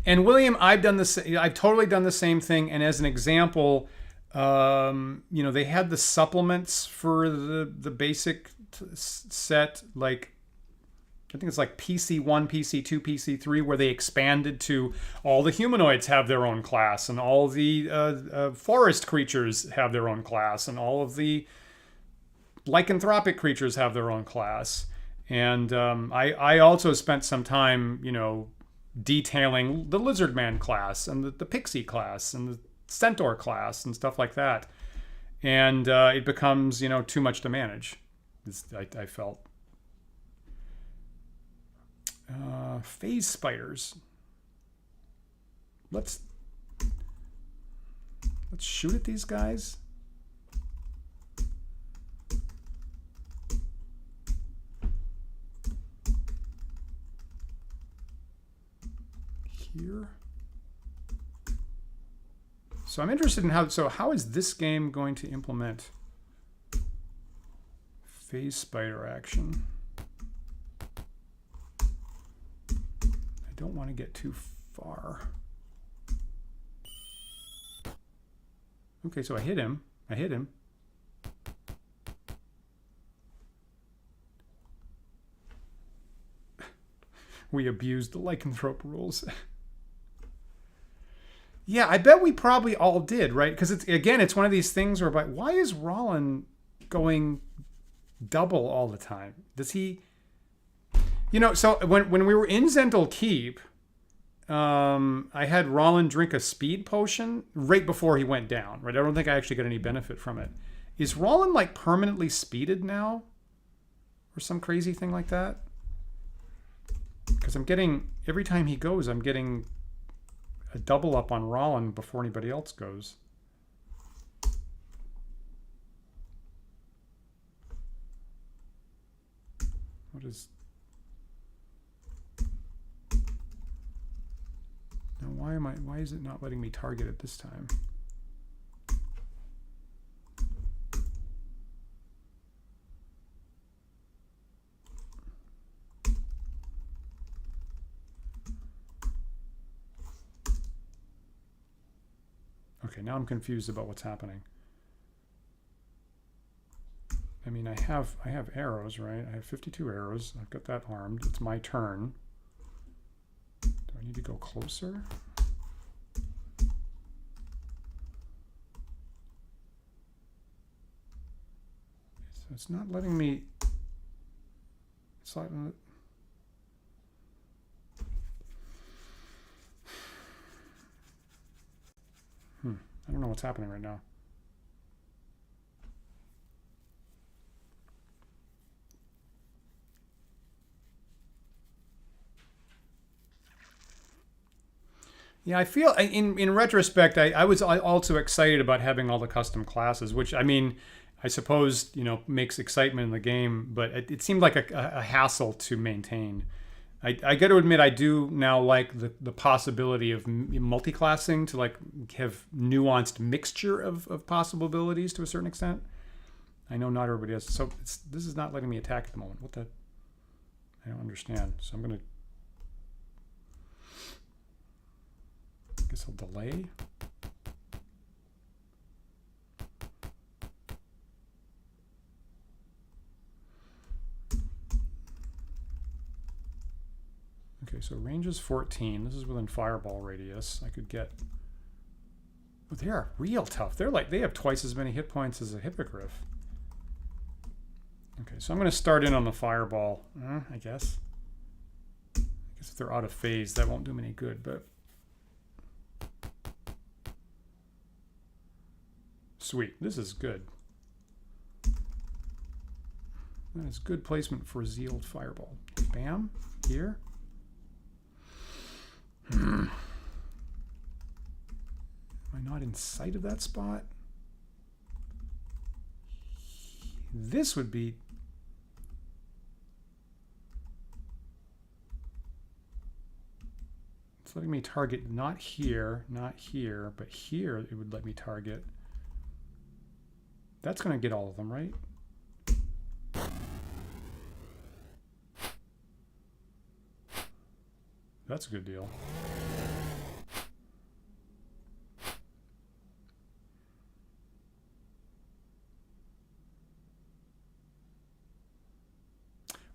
And William, I've totally done the same thing. And as an example, they had the supplements for the basic set, like I think it's like PC1, PC2, PC3, where they expanded to all the humanoids have their own class, and all the forest creatures have their own class, and all of the lycanthropic creatures have their own class. And I also spent some time, detailing the lizard man class and the pixie class and the centaur class and stuff like that. And it becomes, too much to manage, I felt. Phase spiders. Let's shoot at these guys. Here. So I'm interested in how is this game going to implement phase spider action? I don't want to get too far. Okay, so I hit him. We abused the lycanthrope rules. Yeah, I bet we probably all did, right? Because it's one of these things where, why is Rollin going double all the time? Does he? So when we were in Zendel Keep, I had Rollin drink a speed potion right before he went down, right? I don't think I actually got any benefit from it. Is Rollin like permanently speeded now? Or some crazy thing like that? Because every time he goes, I'm getting a double up on Rollin before anybody else goes. What is... Now why is it not letting me target it this time? Okay, now I'm confused about what's happening. I mean, I have arrows, right? I have 52 arrows. I've got that armed. It's my turn. Do I need to go closer? So it's not letting me... It's like... I don't know what's happening right now. Yeah, I feel in retrospect, I was also excited about having all the custom classes, which I mean, I suppose makes excitement in the game, but it seemed like a hassle to maintain. I got to admit, I do now like the possibility of multi-classing to like have nuanced mixture of possible abilities to a certain extent. I know not everybody does. So this is not letting me attack at the moment. What the? I don't understand. So I'm going to... I guess I'll delay. Okay, so range is 14. This is within fireball radius. I could get... Oh, they are real tough. They have twice as many hit points as a hippogriff. Okay, so I'm going to start in on the fireball, I guess. I guess if they're out of phase, that won't do me any good, but... Sweet. This is good. That is good placement for Zealed Fireball. Bam. Here. Am I not in sight of that spot? This would be... It's letting me target not here, but here it would let me target. That's going to get all of them, right? That's a good deal.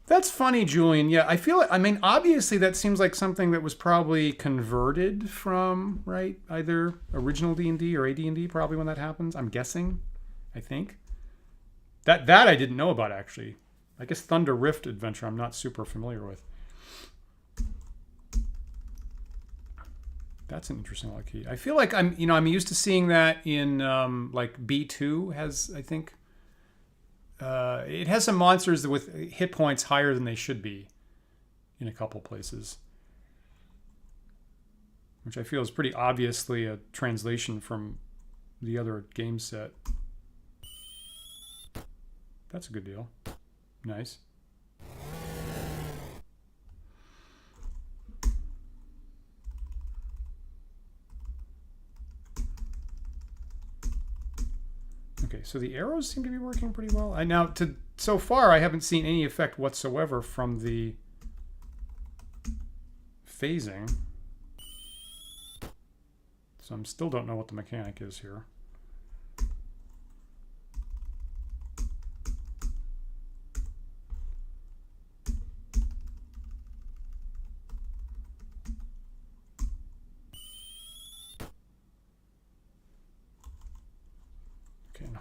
That's funny, Julian. Yeah, I feel it. I mean, obviously that seems like something that was probably converted from, right? Either original D&D or AD&D probably when that happens. I'm guessing. I think. That I didn't know about, actually. I guess Thunder Rift Adventure I'm not super familiar with. That's an interesting little key. I feel like I'm used to seeing that in like B2 has, I think, it has some monsters with hit points higher than they should be in a couple places, which I feel is pretty obviously a translation from the other game set. That's a good deal. Nice. Okay, so the arrows seem to be working pretty well. So far, I haven't seen any effect whatsoever from the phasing. So I still don't know what the mechanic is here.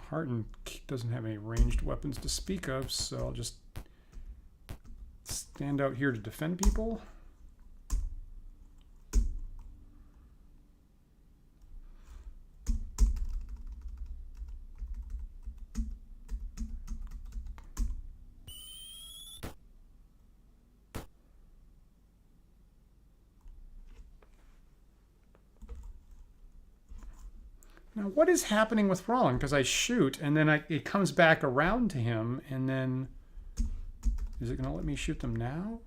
Harton doesn't have any ranged weapons to speak of, so I'll just stand out here to defend people. Now, what is happening with Roland? Because I shoot, and then it comes back around to him, and then... Is it going to let me shoot them now?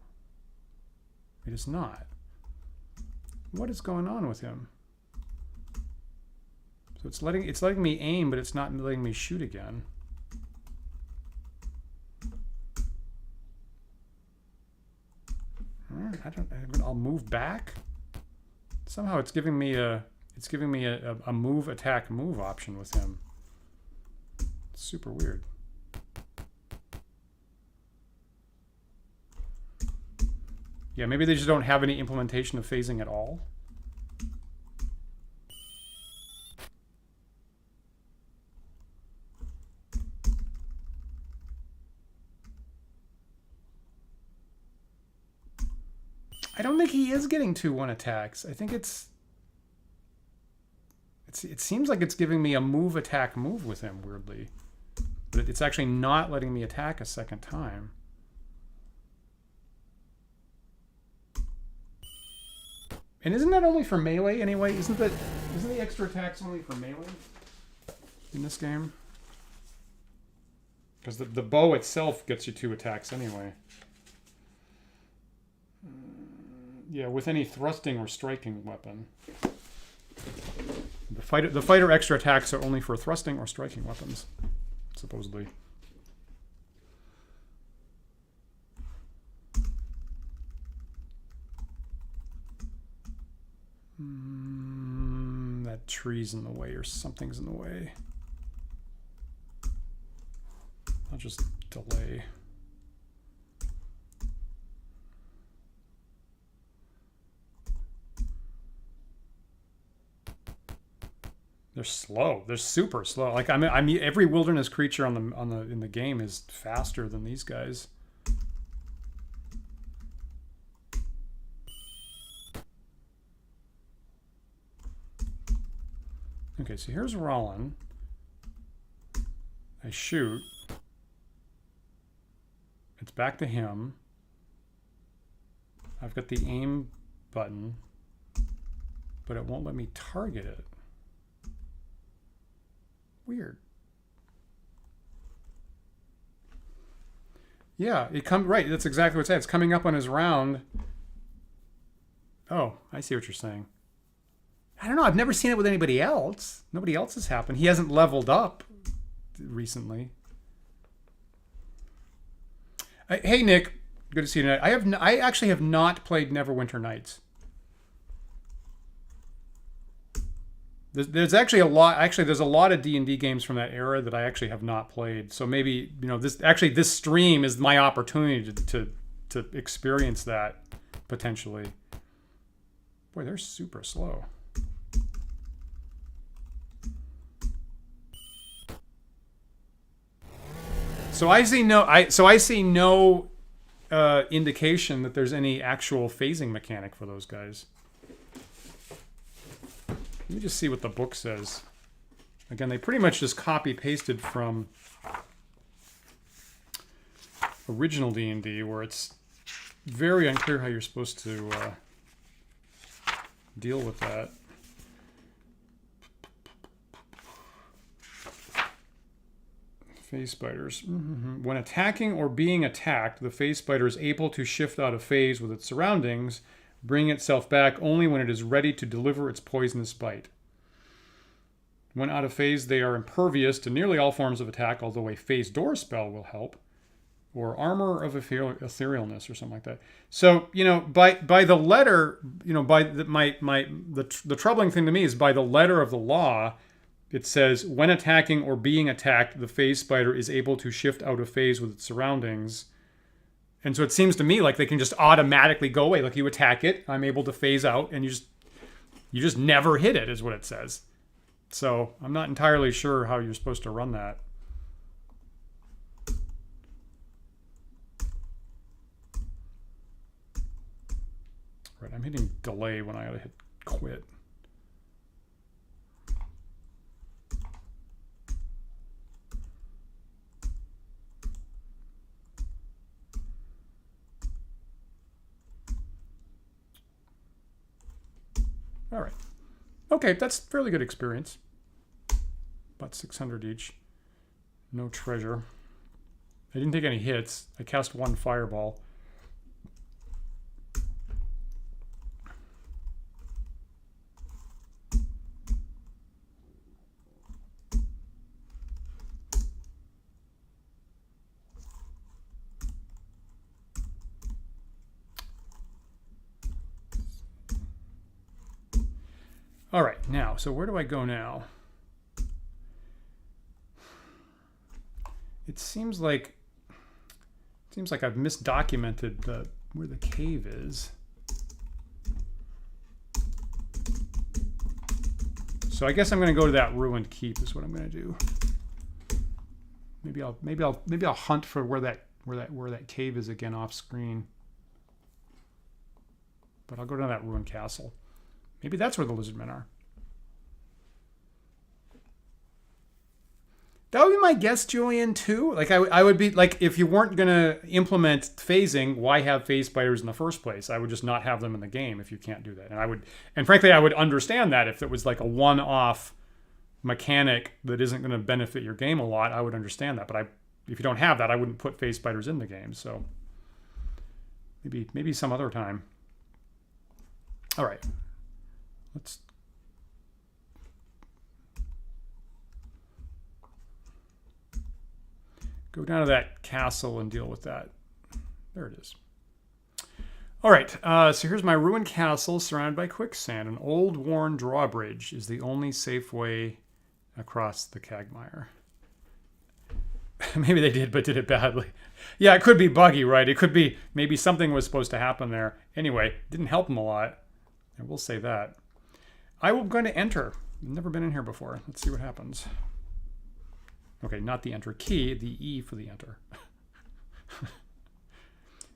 It is not. What is going on with him? So it's letting me aim, but it's not letting me shoot again. I'll move back. Somehow it's giving me a... It's giving me a move, attack, move option with him. It's super weird. Yeah, maybe they just don't have any implementation of phasing at all. I don't think he is getting 2-1 attacks. I think it seems like it's giving me a move, attack, move with him, weirdly. But it's actually not letting me attack a second time. And isn't that only for melee anyway? Isn't the extra attacks only for melee in this game? Because the bow itself gets you 2 attacks anyway. Yeah, with any thrusting or striking weapon. The fighter extra attacks are only for thrusting or striking weapons, supposedly. That tree's in the way or something's in the way. I'll just delay. They're slow. They're super slow. Like I mean, every wilderness creature in the game is faster than these guys. Okay, so here's Rollin. I shoot. It's back to him. I've got the aim button, but it won't let me target it. Weird. Yeah, it come right. That's exactly what it's saying. It's coming up on his round. Oh, I see what you're saying. I don't know. I've never seen it with anybody else. Nobody else has happened. He hasn't leveled up recently. Hey, Nick. Good to see you tonight. I actually have not played Neverwinter Nights. There's actually a lot. Actually, there's a lot of D&D games from that era that I actually have not played. So maybe, you know, this stream is my opportunity to experience that potentially. Boy, they're super slow. So I see no indication that there's any actual phasing mechanic for those guys. Let me just see what the book says. Again, they pretty much just copy-pasted from original D&D, where it's very unclear how you're supposed to deal with that. Phase spiders. When attacking or being attacked, the phase spider is able to shift out of phase with its surroundings, bring itself back only when it is ready to deliver its poisonous bite. When out of phase, they are impervious to nearly all forms of attack, although a phase door spell will help, or armor of etherealness or something like that. So, you know, by the letter, you know, by the troubling thing to me is by the letter of the law, it says when attacking or being attacked, the phase spider is able to shift out of phase with its surroundings. And so it seems to me like they can just automatically go away. Like you attack it, I'm able to phase out, and you just never hit it, is what it says. So I'm not entirely sure how you're supposed to run that. Right, I'm hitting delay when I ought to hit quit. All right. Okay, that's fairly good experience. About 600 each. No treasure. I didn't take any hits. I cast one fireball. All right, now, so where do I go now? It seems like I've misdocumented where the cave is. So I guess I'm going to go to that ruined keep is what I'm going to do. Maybe I'll hunt for where that cave is again off screen. But I'll go down to that ruined castle. Maybe that's where the lizardmen are. That would be my guess, Julian, too. Like I would be like, if you weren't gonna implement phasing, why have phase spiders in the first place? I would just not have them in the game if you can't do that. And frankly, I would understand that if it was like a one-off mechanic that isn't going to benefit your game a lot. I would understand that. But if you don't have that, I wouldn't put phase spiders in the game. So maybe some other time. All right. Let's go down to that castle and deal with that. There it is. All right, so here's my ruined castle surrounded by quicksand. An old worn drawbridge is the only safe way across the quagmire. Maybe they did, but did it badly. Yeah, it could be buggy, right? It could be maybe something was supposed to happen there. Anyway, didn't help them a lot. I will say that. I'm going to enter. I've never been in here before. Let's see what happens. Okay, not the enter key, the E for the enter.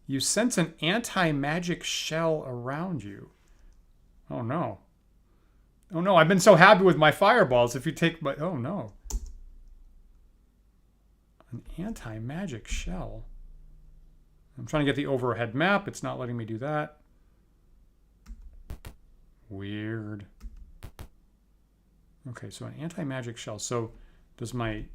You sense an anti-magic shell around you. Oh no. Oh no, I've been so happy with my fireballs. If you take my... Oh no. An anti-magic shell. I'm trying to get the overhead map. It's not letting me do that. Weird. Okay, so an anti-magic shell. So does my...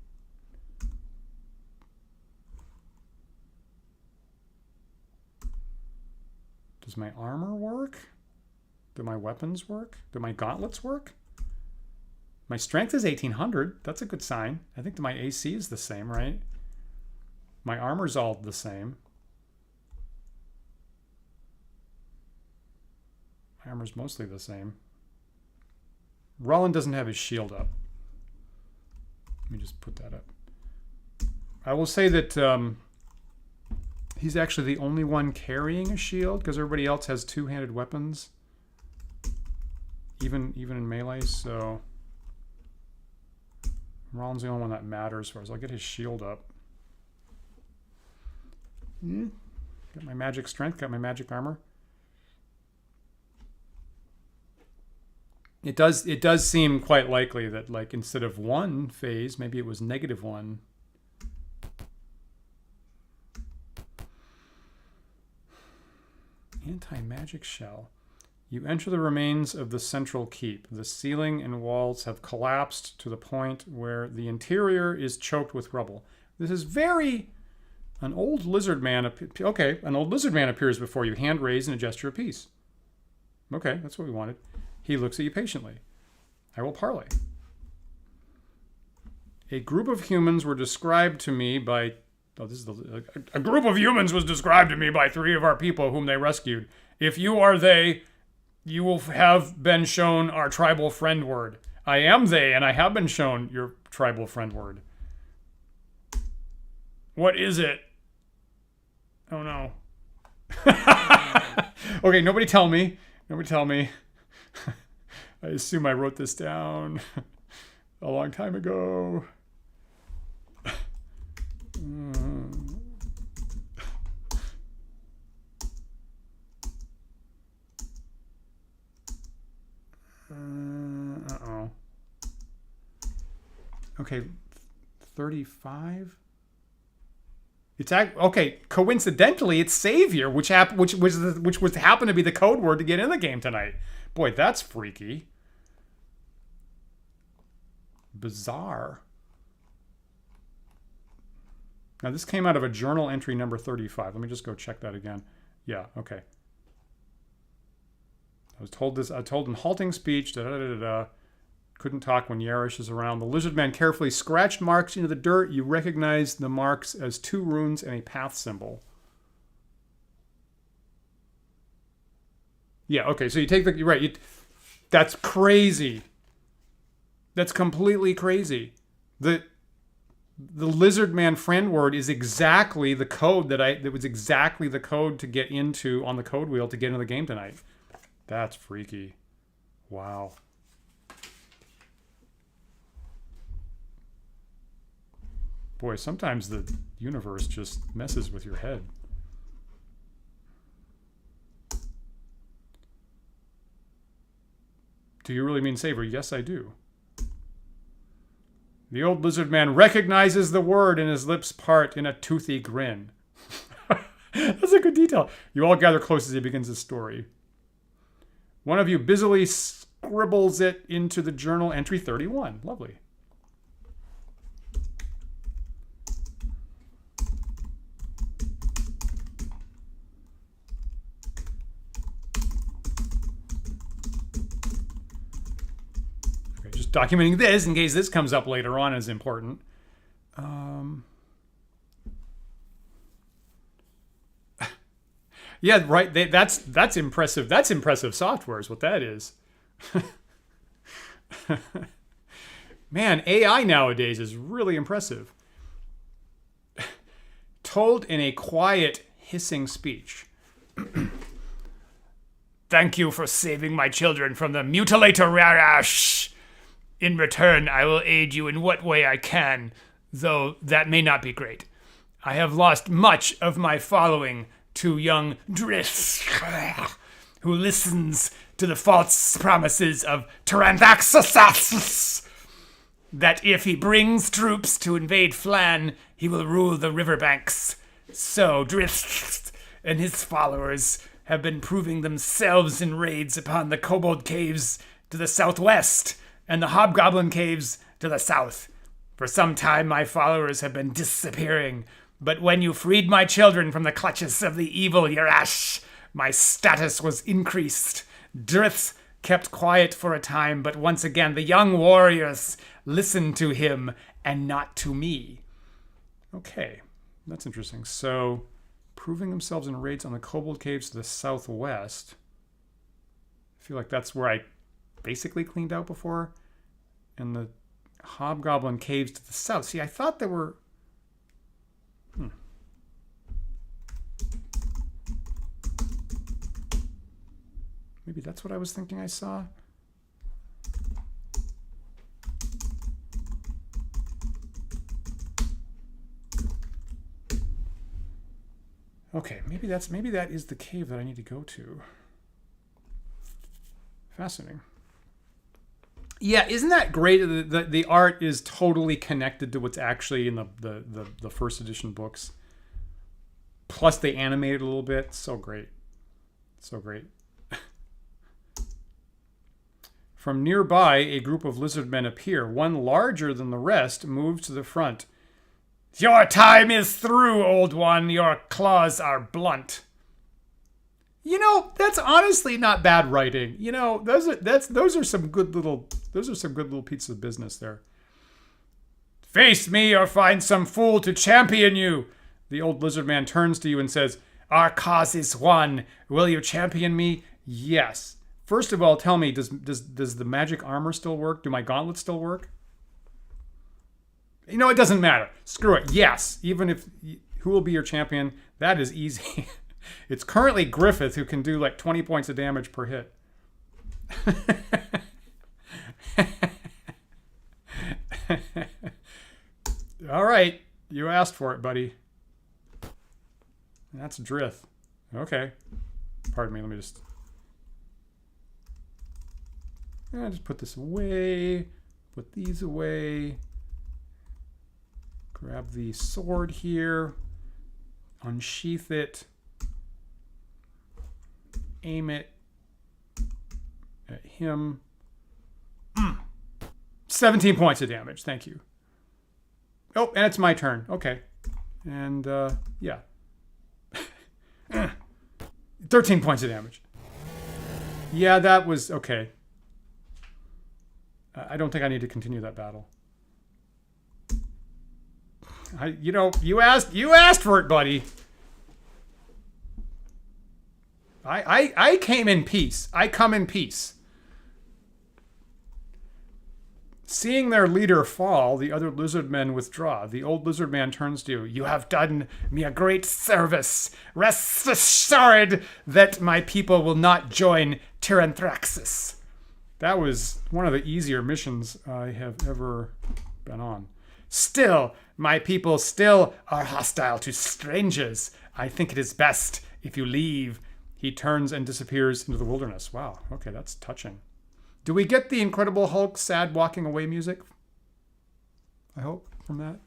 Does my armor work? Do my weapons work? Do my gauntlets work? My strength is 1800. That's a good sign. I think my AC is the same, right? My armor's all the same. My armor's mostly the same. Rollin doesn't have his shield up. Let me just put that up. I will say that he's actually the only one carrying a shield because everybody else has two-handed weapons. Even in melee, so... Rollin's the only one that matters for us. I'll get his shield up. Got my magic strength, got my magic armor. It does seem quite likely that, like, instead of 1 phase, maybe it was -1. Anti-magic shell. You enter the remains of the central keep. The ceiling and walls have collapsed to the point where the interior is choked with rubble. This is very... An old lizard man... Okay, an old lizard man appears before you, hand raised in a gesture of peace. Okay, that's what we wanted. He looks at you patiently. I will parley. A group of humans were described to me by... Oh, this is a group of humans was described to me by 3 of our people whom they rescued. If you are they, you will have been shown our tribal friend word. I am they, and I have been shown your tribal friend word. What is it? Oh, no. Okay, nobody tell me. Nobody tell me. I assume I wrote this down a long time ago. Uh-oh. Okay, 35? It's okay. Coincidentally, it's Savior, which happened to be the code word to get in the game tonight. Boy, that's freaky. Bizarre. Now this came out of a journal entry number 35. Let me just go check that again. Yeah. Okay. I told in halting speech. Couldn't talk when Yarish is around. The lizard man carefully scratched marks into the dirt. You recognize the marks as 2 runes and a path symbol. Yeah, okay, so you take the... You're right. That's crazy. That's completely crazy. The lizard man friend word is exactly the code that was exactly the code to get into on the code wheel to get into the game tonight. That's freaky. Wow. Boy, sometimes the universe just messes with your head. Do you really mean Savior? Yes, I do. The old lizard man recognizes the word and his lips part in a toothy grin. That's a good detail. You all gather close as he begins his story. One of you busily scribbles it into the journal entry 31. Lovely. Documenting this in case this comes up later on is important. Yeah, right. That's impressive. That's impressive software is what that is. Man, AI nowadays is really impressive. Told in a quiet, hissing speech. Thank you for saving my children from the mutilator Rarash. In return, I will aid you in what way I can, though that may not be great. I have lost much of my following to young Driss, who listens to the false promises of Tyranthaxus, that if he brings troops to invade Phlan, he will rule the riverbanks. So Drift and his followers have been proving themselves in raids upon the Kobold Caves to the southwest and the Hobgoblin Caves to the south. For some time, my followers have been disappearing, but when you freed my children from the clutches of the evil Yarash, my status was increased. Drith kept quiet for a time, but once again, the young warriors listened to him and not to me. Okay, that's interesting. So, proving themselves in raids on the Kobold Caves to the southwest. I feel like that's where I basically cleaned out before. And the Hobgoblin Caves to the south. See, I thought there were... Maybe that's what I was thinking I saw. Okay, maybe that is the cave that I need to go to. Fascinating. Yeah, isn't that great? The art is totally connected to what's actually in the first edition books. Plus they animated a little bit. So great. So great. From nearby, a group of lizard men appear. One larger than the rest moves to the front. Your time is through, old one. Your claws are blunt. You know, that's honestly not bad writing. You know, those are some good little pieces of business there. Face me or find some fool to champion you. The old lizard man turns to you and says, our cause is won. Will you champion me? Yes. First of all, tell me, does the magic armor still work? Do my gauntlets still work? You know, it doesn't matter. Screw it. Yes. Even if... Who will be your champion? That is easy. It's currently Griffith, who can do like 20 points of damage per hit. All right. You asked for it, buddy. That's Drith. Okay. Pardon me. Let me just put this away. Put these away. Grab the sword here. Unsheath it. Aim it at him. 17 points of damage. Thank you. Oh, and it's my turn. Okay. And, yeah. 13 points of damage. Yeah, that was okay. I don't think I need to continue that battle. You asked for it, buddy. I came in peace. I come in peace. Seeing their leader fall, the other lizard men withdraw. The old lizard man turns to you. You have done me a great service. Rest assured that my people will not join Tyranthraxis. That was one of the easier missions I have ever been on. Still, my people still are hostile to strangers. I think it is best if you leave. He turns and disappears into the wilderness. Wow, okay, that's touching. Do we get the Incredible Hulk sad walking away music? I hope, from that.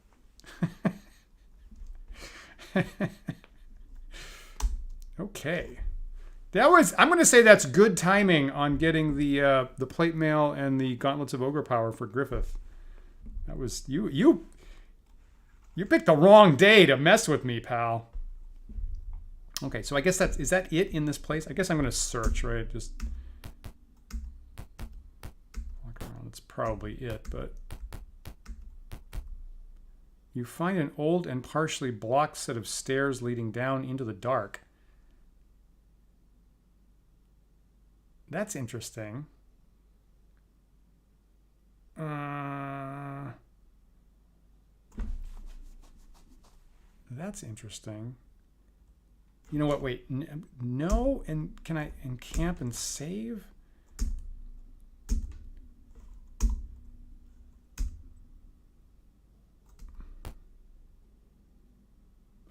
Okay. I'm going to say that's good timing on getting the plate mail and the Gauntlets of Ogre Power for Griffith. That was you picked the wrong day to mess with me, pal. Okay, so I guess is that it in this place? I guess I'm going to search, right? Just walk around. That's probably it, but you find an old and partially blocked set of stairs leading down into the dark. That's interesting. That's interesting. You know what? Wait. No. And can I encamp and save?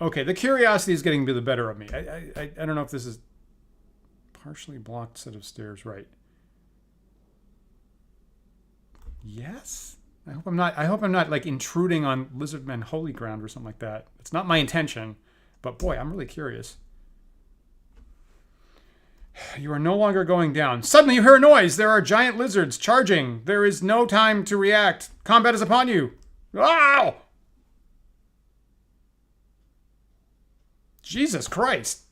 Okay. The curiosity is getting to the better of me. I don't know if this is partially blocked set of stairs. Right. Yes. I hope I'm not like intruding on Lizardmen holy ground or something like that. It's not my intention, but boy, I'm really curious. You are no longer going down. Suddenly you hear a noise. There are giant lizards charging. There is no time to react. Combat is upon you. Wow! Jesus Christ.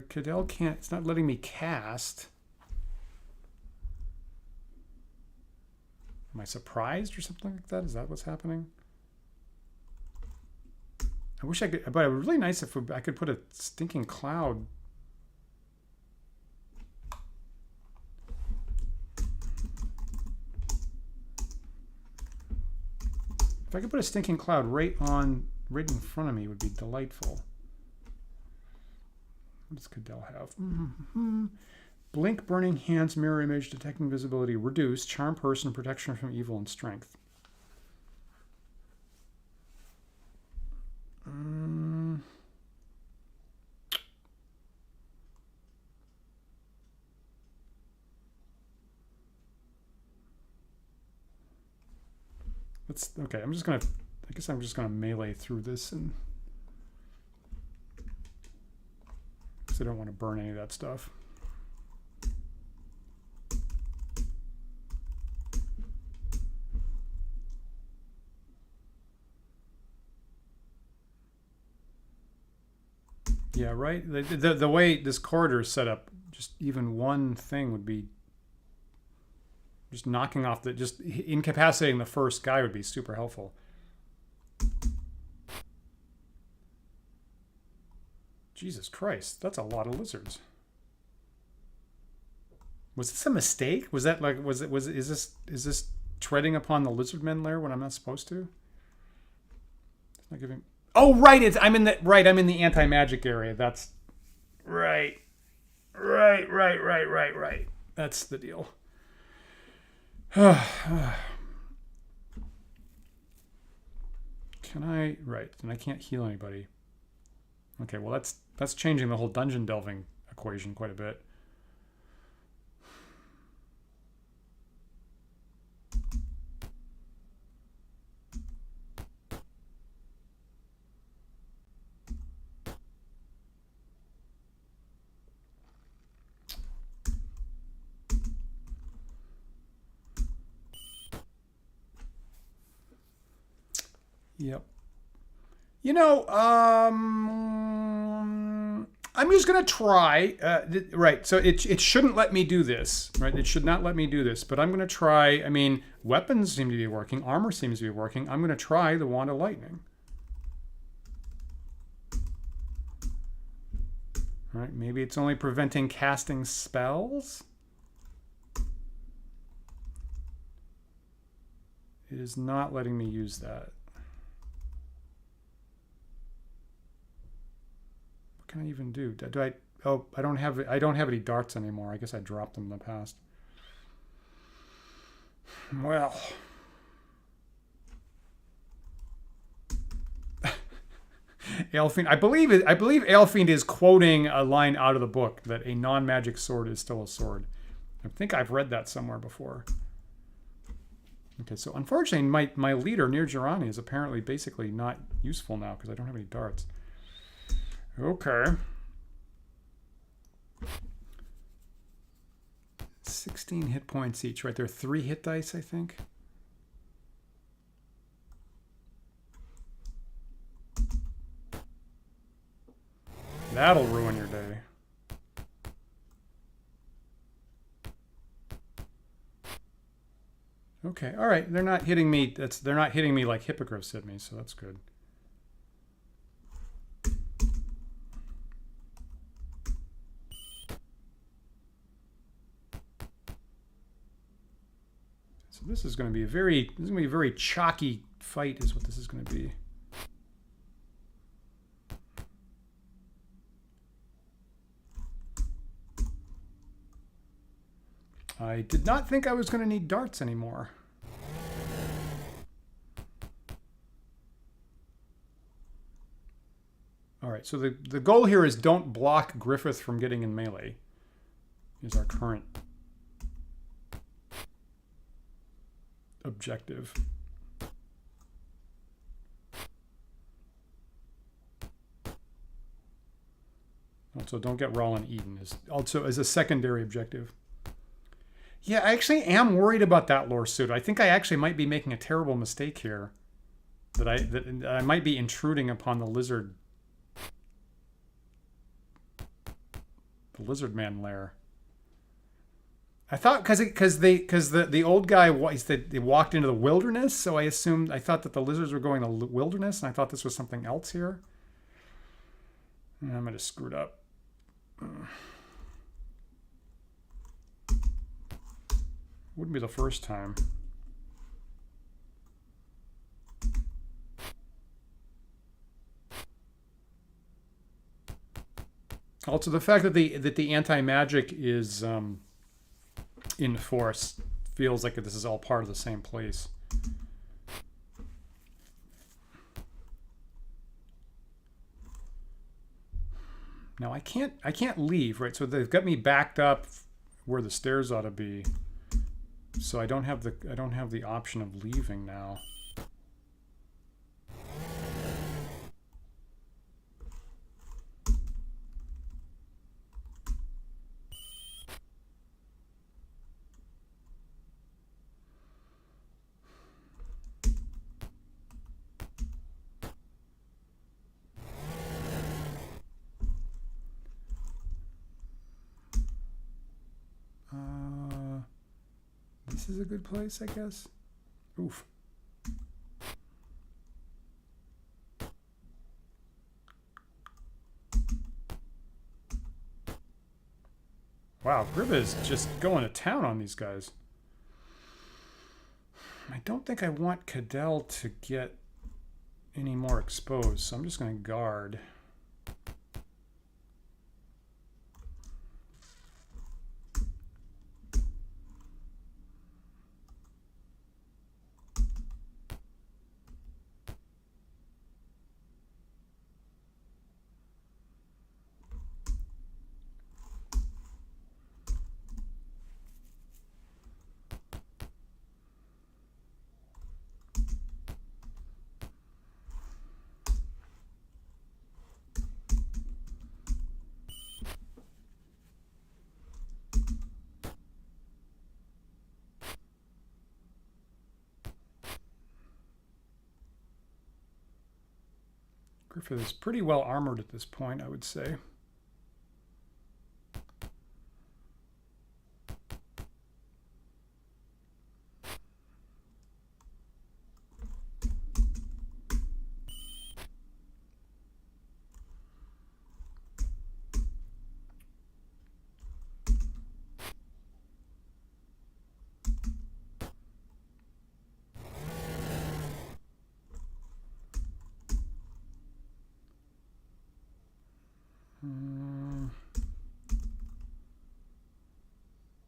Cadell can't, it's not letting me cast. Am I surprised or something like that? Is that what's happening? I wish I could, but it would be really nice if I could put a stinking cloud. If I could put a stinking cloud right in front of me, it would be delightful. What does Cadell have? Blink, burning hands, mirror image, detecting visibility, reduce, charm person, protection from evil, and strength. Let's, okay, I guess I'm just gonna melee through this, and because I don't want to burn any of that stuff. Yeah, right. The way this corridor is set up, just even one thing would be just knocking off just incapacitating the first guy would be super helpful. Jesus Christ, that's a lot of lizards. Was this a mistake? Was that like is this treading upon the lizardmen lair when I'm not supposed to? It's not giving. Oh right, I'm in the anti-magic area. That's right. Right. That's the deal. Can I? Right, and I can't heal anybody. Okay, well that's changing the whole dungeon delving equation quite a bit. Yep. You know, I'm just gonna try. Right. So it shouldn't let me do this. Right. It should not let me do this. But I'm gonna try. I mean, weapons seem to be working. Armor seems to be working. I'm gonna try the Wand of Lightning. All right. Maybe it's only preventing casting spells. It is not letting me use that. What can I even do? Do I? Oh, I don't have any darts anymore. I guess I dropped them in the past. Well, Aelfiend. I believe Aelfiend is quoting a line out of the book that a non-magic sword is still a sword. I think I've read that somewhere before. Okay, so unfortunately, my leader near Jirani is apparently basically not useful now because I don't have any darts. Okay. 16 hit points each, right? There are 3 hit dice, I think. That'll ruin your day. Okay, all right. They're not hitting me. They're not hitting me like hippogriffs hit me, so that's good. So this is going to be a very chalky fight, is what this is going to be. I did not think I was going to need darts anymore. right, so the goal here is don't block Griffith from getting in melee. Is our current objective. Also, don't get Rollin Eden is also as a secondary objective. Yeah, I actually am worried about that lore suit. I think I actually might be making a terrible mistake here. That I might be intruding upon the lizard man lair. I thought because the old guy they walked into the wilderness, so I thought that the lizards were going to the wilderness, and I thought this was something else here. And I might have screwed up. Wouldn't be the first time. Also, the fact that the anti-magic is in force feels like this is all part of the same place. Now I can't leave, right? So they've got me backed up where the stairs ought to be. So I don't have the option of leaving now. This is a good place, I guess. Oof. Wow, Grib is just going to town on these guys. I don't think I want Cadell to get any more exposed, so I'm just going to guard. Griffith is pretty well armored at this point, I would say.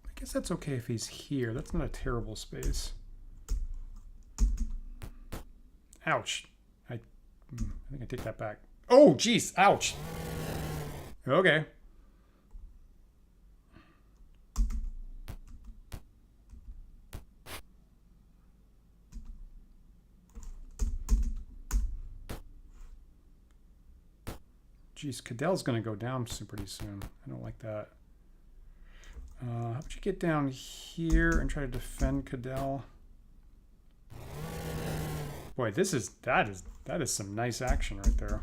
I guess that's okay if he's here. That's not a terrible space. Ouch. I think I take that back. Oh, jeez. Ouch. Okay. Jeez, Cadell's going to go down pretty soon. I don't like that. How about you get down here and try to defend Cadell? Boy, that is some nice action right there.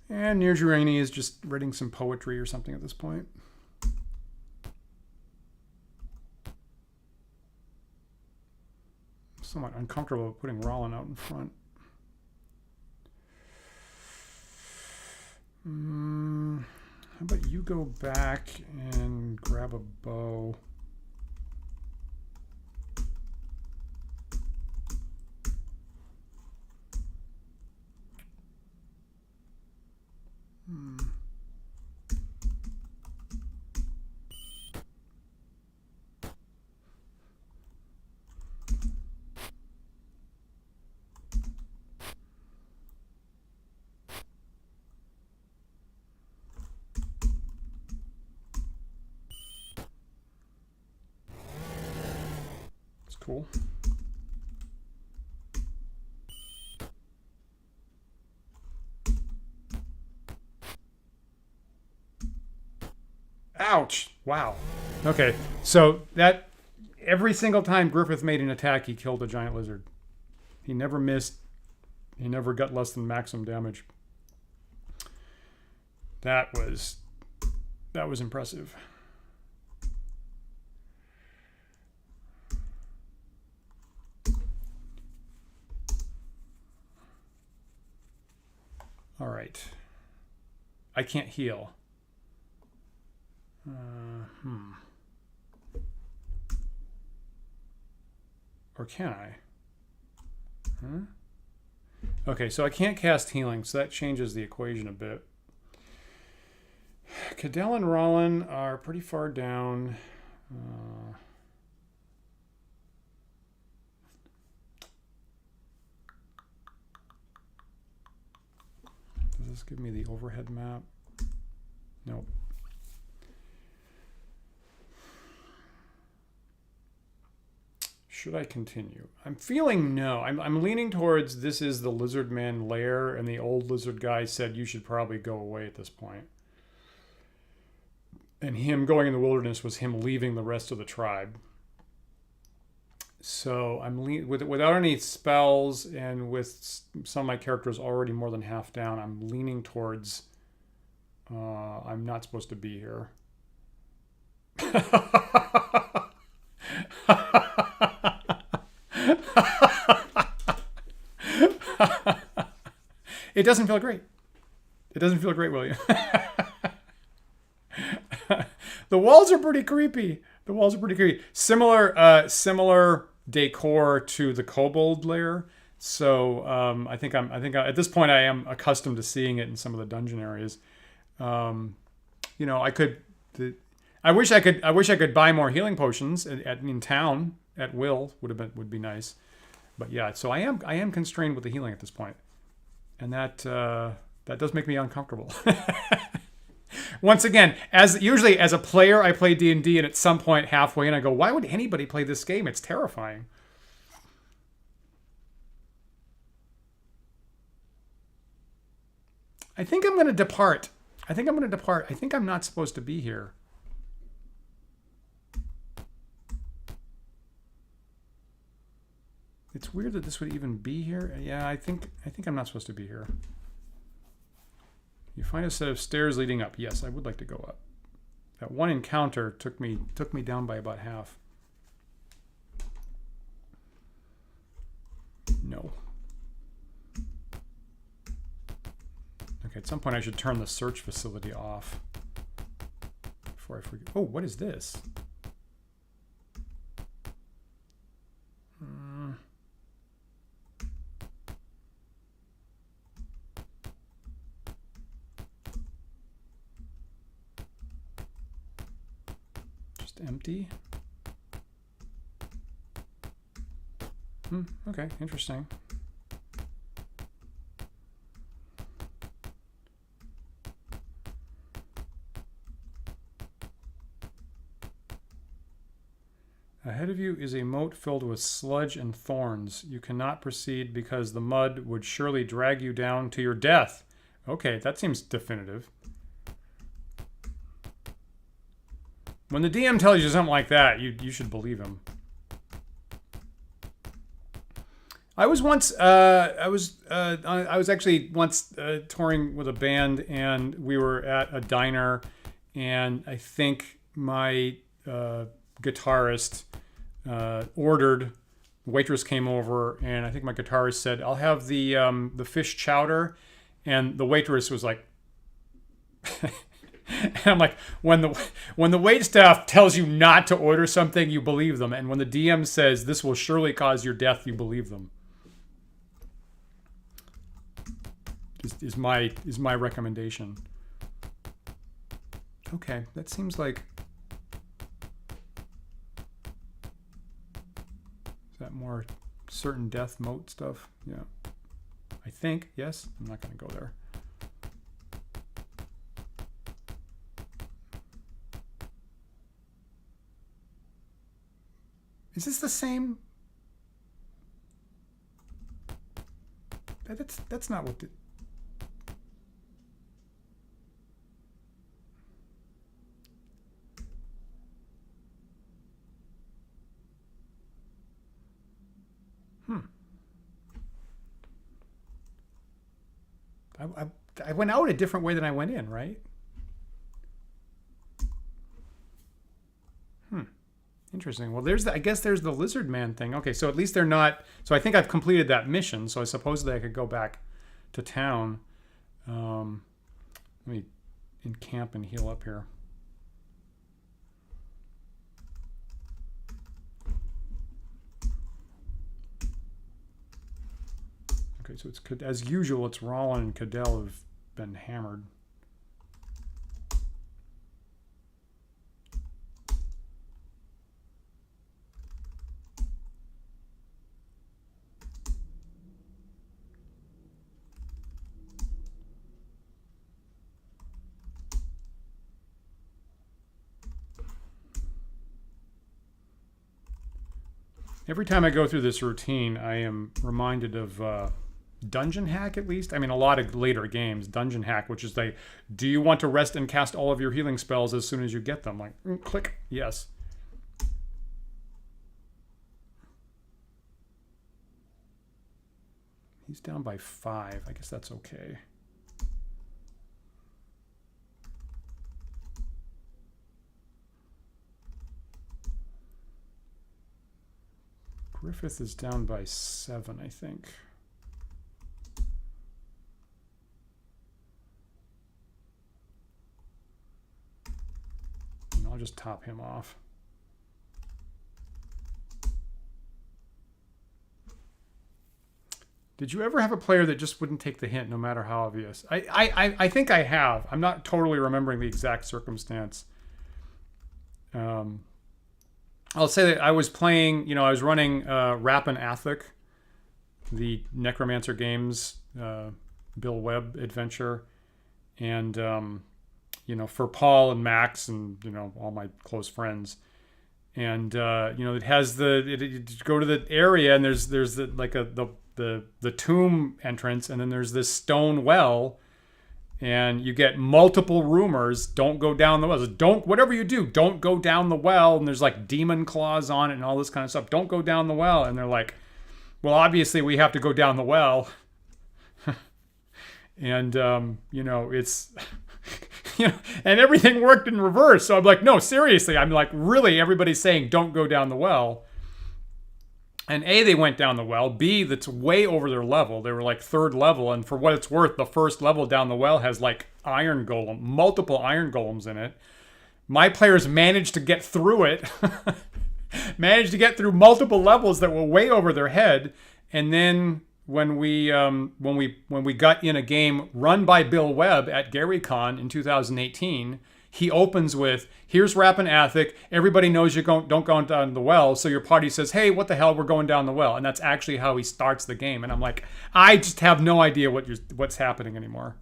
And Nirjurani is just writing some poetry or something at this point. Somewhat uncomfortable putting Rollin out in front. How about you go back and grab a bow? cool. Ouch! Wow. Okay, so that every single time Griffith made an attack, he killed a giant lizard. He never missed. He never got less than maximum damage. That was impressive. All right. I can't heal. Or can I? Huh? Okay, so I can't cast healing, so that changes the equation a bit. Cadell and Rollin are pretty far down. Does this give me the overhead map? Nope. Should I continue? I'm feeling no. I'm leaning towards this is the lizard man lair, and the old lizard guy said you should probably go away at this point. And him going in the wilderness was him leaving the rest of the tribe. So I'm without any spells and with some of my characters already more than half down, I'm leaning towards I'm not supposed to be here. It doesn't feel great. It doesn't feel great, William. The walls are pretty creepy. The walls are pretty creepy. Similar decor to the kobold lair. So I think at this point I am accustomed to seeing it in some of the dungeon areas. You know, I wish I could buy more healing potions in town at will. Would be nice. But yeah, so I am constrained with the healing at this point, and that does make me uncomfortable. Once again, usually as a player, I play D&D, and at some point halfway in, I go, "Why would anybody play this game? It's terrifying." I think I'm going to depart. I think I'm not supposed to be here. It's weird that this would even be here. Yeah, I think I'm not supposed to be here. You find a set of stairs leading up. Yes, I would like to go up. That one encounter took me down by about half. No. Okay, at some point I should turn the search facility off before I forget. Oh, what is this? Empty. Okay, interesting. Ahead of you is a moat filled with sludge and thorns. You cannot proceed because the mud would surely drag you down to your death. Okay, that seems definitive. When the DM tells you something like that, you should believe him. I was actually once touring with a band, and we were at a diner, and I think my guitarist ordered. The waitress came over, and I think my guitarist said, "I'll have the fish chowder," and the waitress was like. And I'm like, when the waitstaff tells you not to order something, you believe them, and when the DM says this will surely cause your death, you believe them. Is my recommendation. Okay, that seems like. Is that more certain death moat stuff? Yeah, I think yes. I'm not going to go there. Is this the same That's not what. I went out a different way than I went in, right? Interesting. Well, I guess there's the lizard man thing. Okay, so at least they're not. So I think I've completed that mission. So I supposedly I could go back to town. Let me encamp and heal up here. Okay, so it's as usual. It's Rollin and Cadell have been hammered. Every time I go through this routine, I am reminded of Dungeon Hack, at least. I mean, a lot of later games, Dungeon Hack, which is like, do you want to rest and cast all of your healing spells as soon as you get them? Like, click, yes. He's down by 5. I guess that's okay. Griffith is down by 7, I think. And I'll just top him off. Did you ever have a player that just wouldn't take the hint no matter how obvious? I think I have. I'm not totally remembering the exact circumstance. I'll say that I was playing, I was running Rapin Athik, the Necromancer Games Bill Webb adventure. And, for Paul and Max and, all my close friends. And, it has you go to the area and there's the tomb entrance, and then there's this stone well. And you get multiple rumors, don't go down the well. Whatever you do, don't go down the well. And there's like demon claws on it and all this kind of stuff. Don't go down the well. And they're like, well, obviously we have to go down the well. And, it's, and everything worked in reverse. So I'm like, no, seriously. I'm like, really, everybody's saying don't go down the well. And A, they went down the well. B, that's way over their level. They were like 3rd level. And for what it's worth, the first level down the well has like multiple iron golems in it. My players managed to get through it. Managed to get through multiple levels that were way over their head. And then when we got in a game run by Bill Webb at GaryCon in 2018, he opens with, here's Rapin Athik. Everybody knows you don't go down the well. So your party says, hey, what the hell? We're going down the well. And that's actually how he starts the game. And I'm like, I just have no idea what's happening anymore.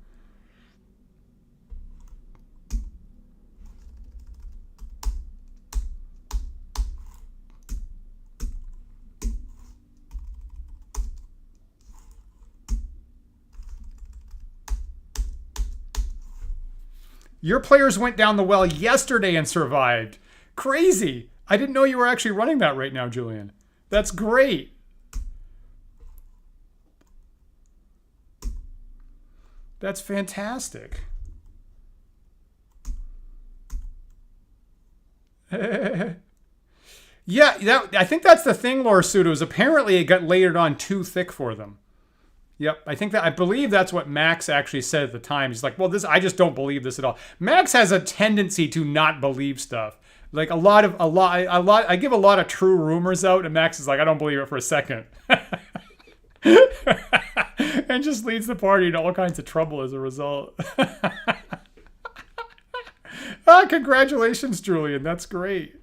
Your players went down the well yesterday and survived. Crazy. I didn't know you were actually running that right now, Julian. That's great. That's fantastic. Yeah, I think that's the thing, Laura Sudo, is apparently it got layered on too thick for them. Yep, I believe that's what Max actually said at the time. He's like, well, I just don't believe this at all. Max has a tendency to not believe stuff. Like I give a lot of true rumors out, and Max is like, I don't believe it for a second. And just leads the party into all kinds of trouble as a result. Congratulations, Julian. That's great.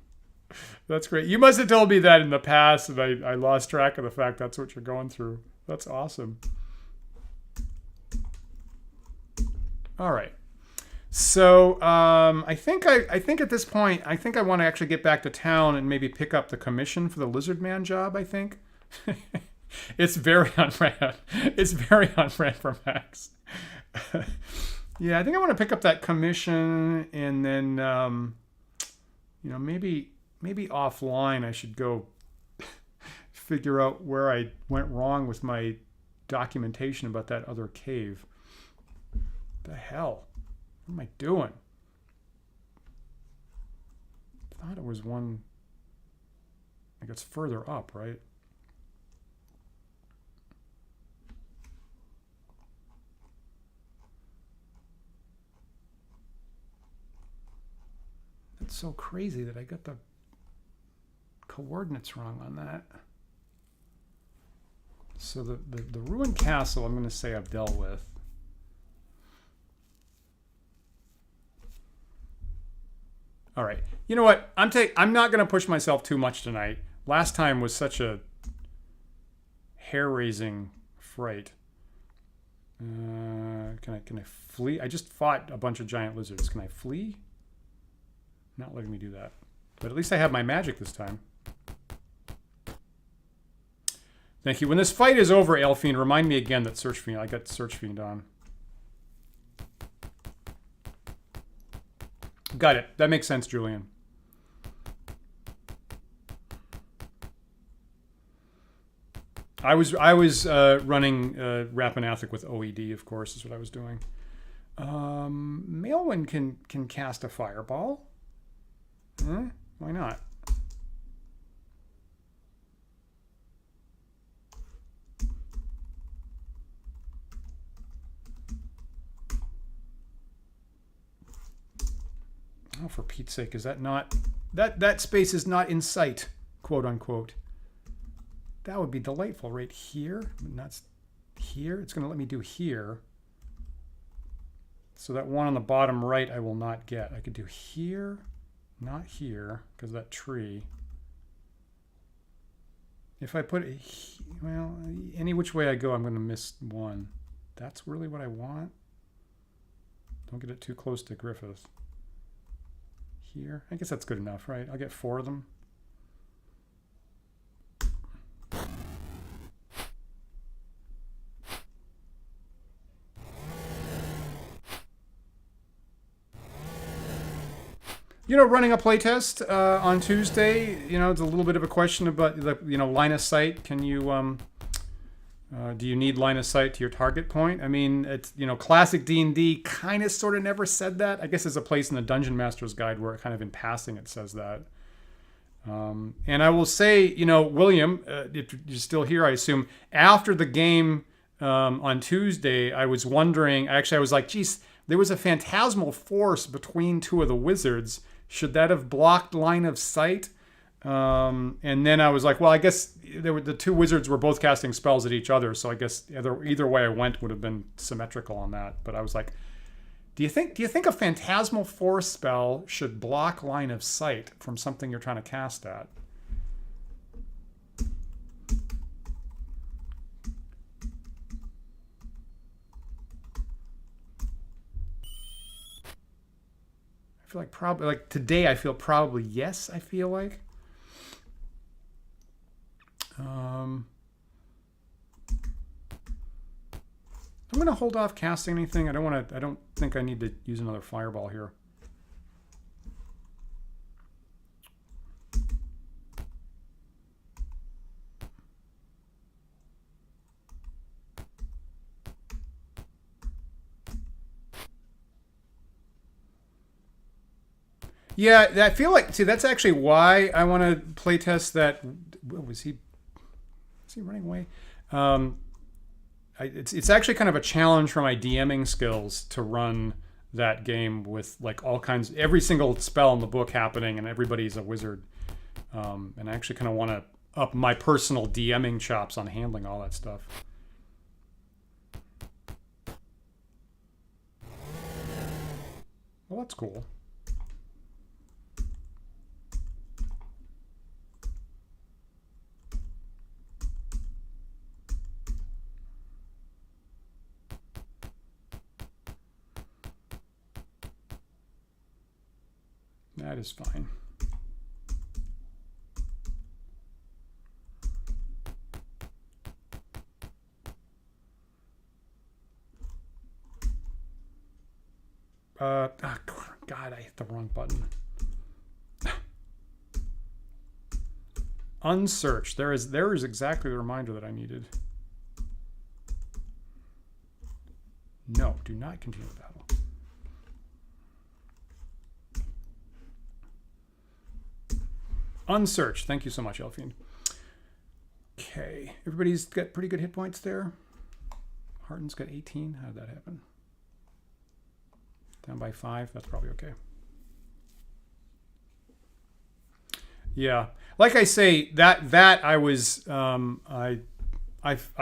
That's great. You must have told me that in the past, and I lost track of the fact that's what you're going through. That's awesome. All right. So I think at this point, I think I want to actually get back to town and maybe pick up the commission for the Lizard Man job, I think. It's very on brand. It's very on brand for Max. Yeah, I think I want to pick up that commission, and then maybe offline I should go figure out where I went wrong with my documentation about that other cave. The hell? What am I doing? I thought it was one. Like it's further up, right? That's so crazy that I got the coordinates wrong on that. So the ruined castle, I'm going to say I've dealt with. All right. You know what? I'm not going to push myself too much tonight. Last time was such a hair-raising fright. Can I flee? I just fought a bunch of giant lizards. Can I flee? Not letting me do that. But at least I have my magic this time. Thank you. When this fight is over, Elfiend, remind me again that Search Fiend. I got Search Fiend on. Got it. That makes sense, Julian. I was running Rapinathic with OED, of course, is what I was doing. Maelwyn can cast a fireball. Why not? Oh, for Pete's sake, is that not... That space is not in sight, quote unquote. That would be delightful right here. Not here. It's going to let me do here. So that one on the bottom right I will not get. I could do here, not here, because of that tree. If I put it... Well, any which way I go, I'm going to miss one. That's really what I want. Don't get it too close to Griffith. Here. I guess that's good enough, right? I'll get 4 of them. Running a playtest on Tuesday, it's a little bit of a question about the, line of sight. Can you, do you need line of sight to your target point? I mean, it's, classic D&D kind of sort of never said that. I guess there's a place in the Dungeon Master's Guide where kind of in passing it says that. And I will say, William, if you're still here, I assume, after the game on Tuesday, I was wondering, actually I was like, geez, there was a phantasmal force between 2 of the wizards. Should that have blocked line of sight? And then I was like, well, I guess the 2 wizards were both casting spells at each other, so I guess either way I went would have been symmetrical on that. But I was like, do you think a phantasmal force spell should block line of sight from something you're trying to cast at? I feel like probably, like today I feel probably yes, I feel like. I'm going to hold off casting anything. I don't think I need to use another fireball here. Yeah, I feel like, see, that's actually why I want to playtest that. Was he running away? It's actually kind of a challenge for my DMing skills to run that game with like all kinds, every single spell in the book happening, and everybody's a wizard. And I actually kind of want to up my personal DMing chops on handling all that stuff. Well, that's cool. That is fine. God, I hit the wrong button. Unsearched. There is exactly the reminder that I needed. No, do not continue the battle. Unsearched. Thank you so much, Elfian. Okay, everybody's got pretty good hit points there. Harton's got 18. How did that happen? Down by 5. That's probably okay. Yeah, like I say, that I was I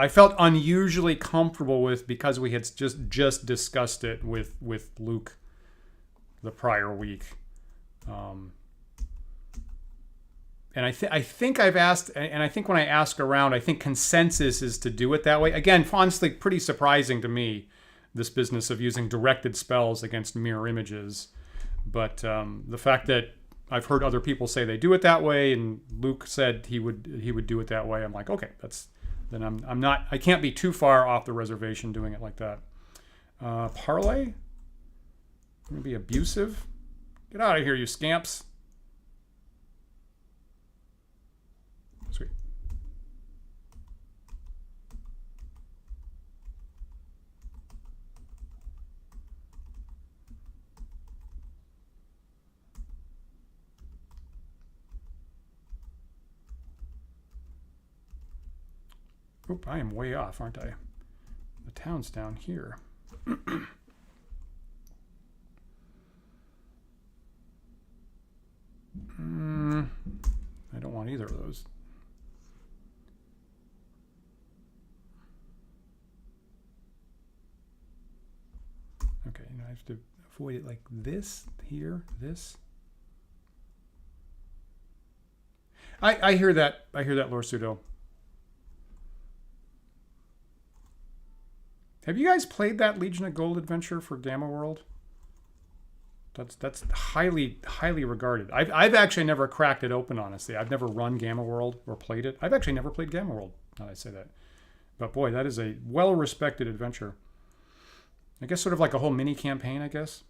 felt unusually comfortable with because we had just discussed it with Luke the prior week. And I think I've asked, and I think when I ask around, I think consensus is to do it that way. Again, honestly, pretty surprising to me, this business of using directed spells against mirror images. But the fact that I've heard other people say they do it that way, and Luke said he would do it that way, I'm like, okay, I can't be too far off the reservation doing it like that. Parlay? Gonna be abusive? Get out of here, you scamps. Sweet. Oop, I am way off, aren't I? The town's down here. I don't want either of those. Okay, I have to avoid it like this, here, this. I hear that. I hear that, Lord Pseudo. Have you guys played that Legion of Gold adventure for Gamma World? That's highly regarded. I've actually never cracked it open, honestly. I've never run Gamma World or played it. I've actually never played Gamma World, now that I say that. But boy, that is a well-respected adventure. I guess sort of like a whole mini campaign, I guess.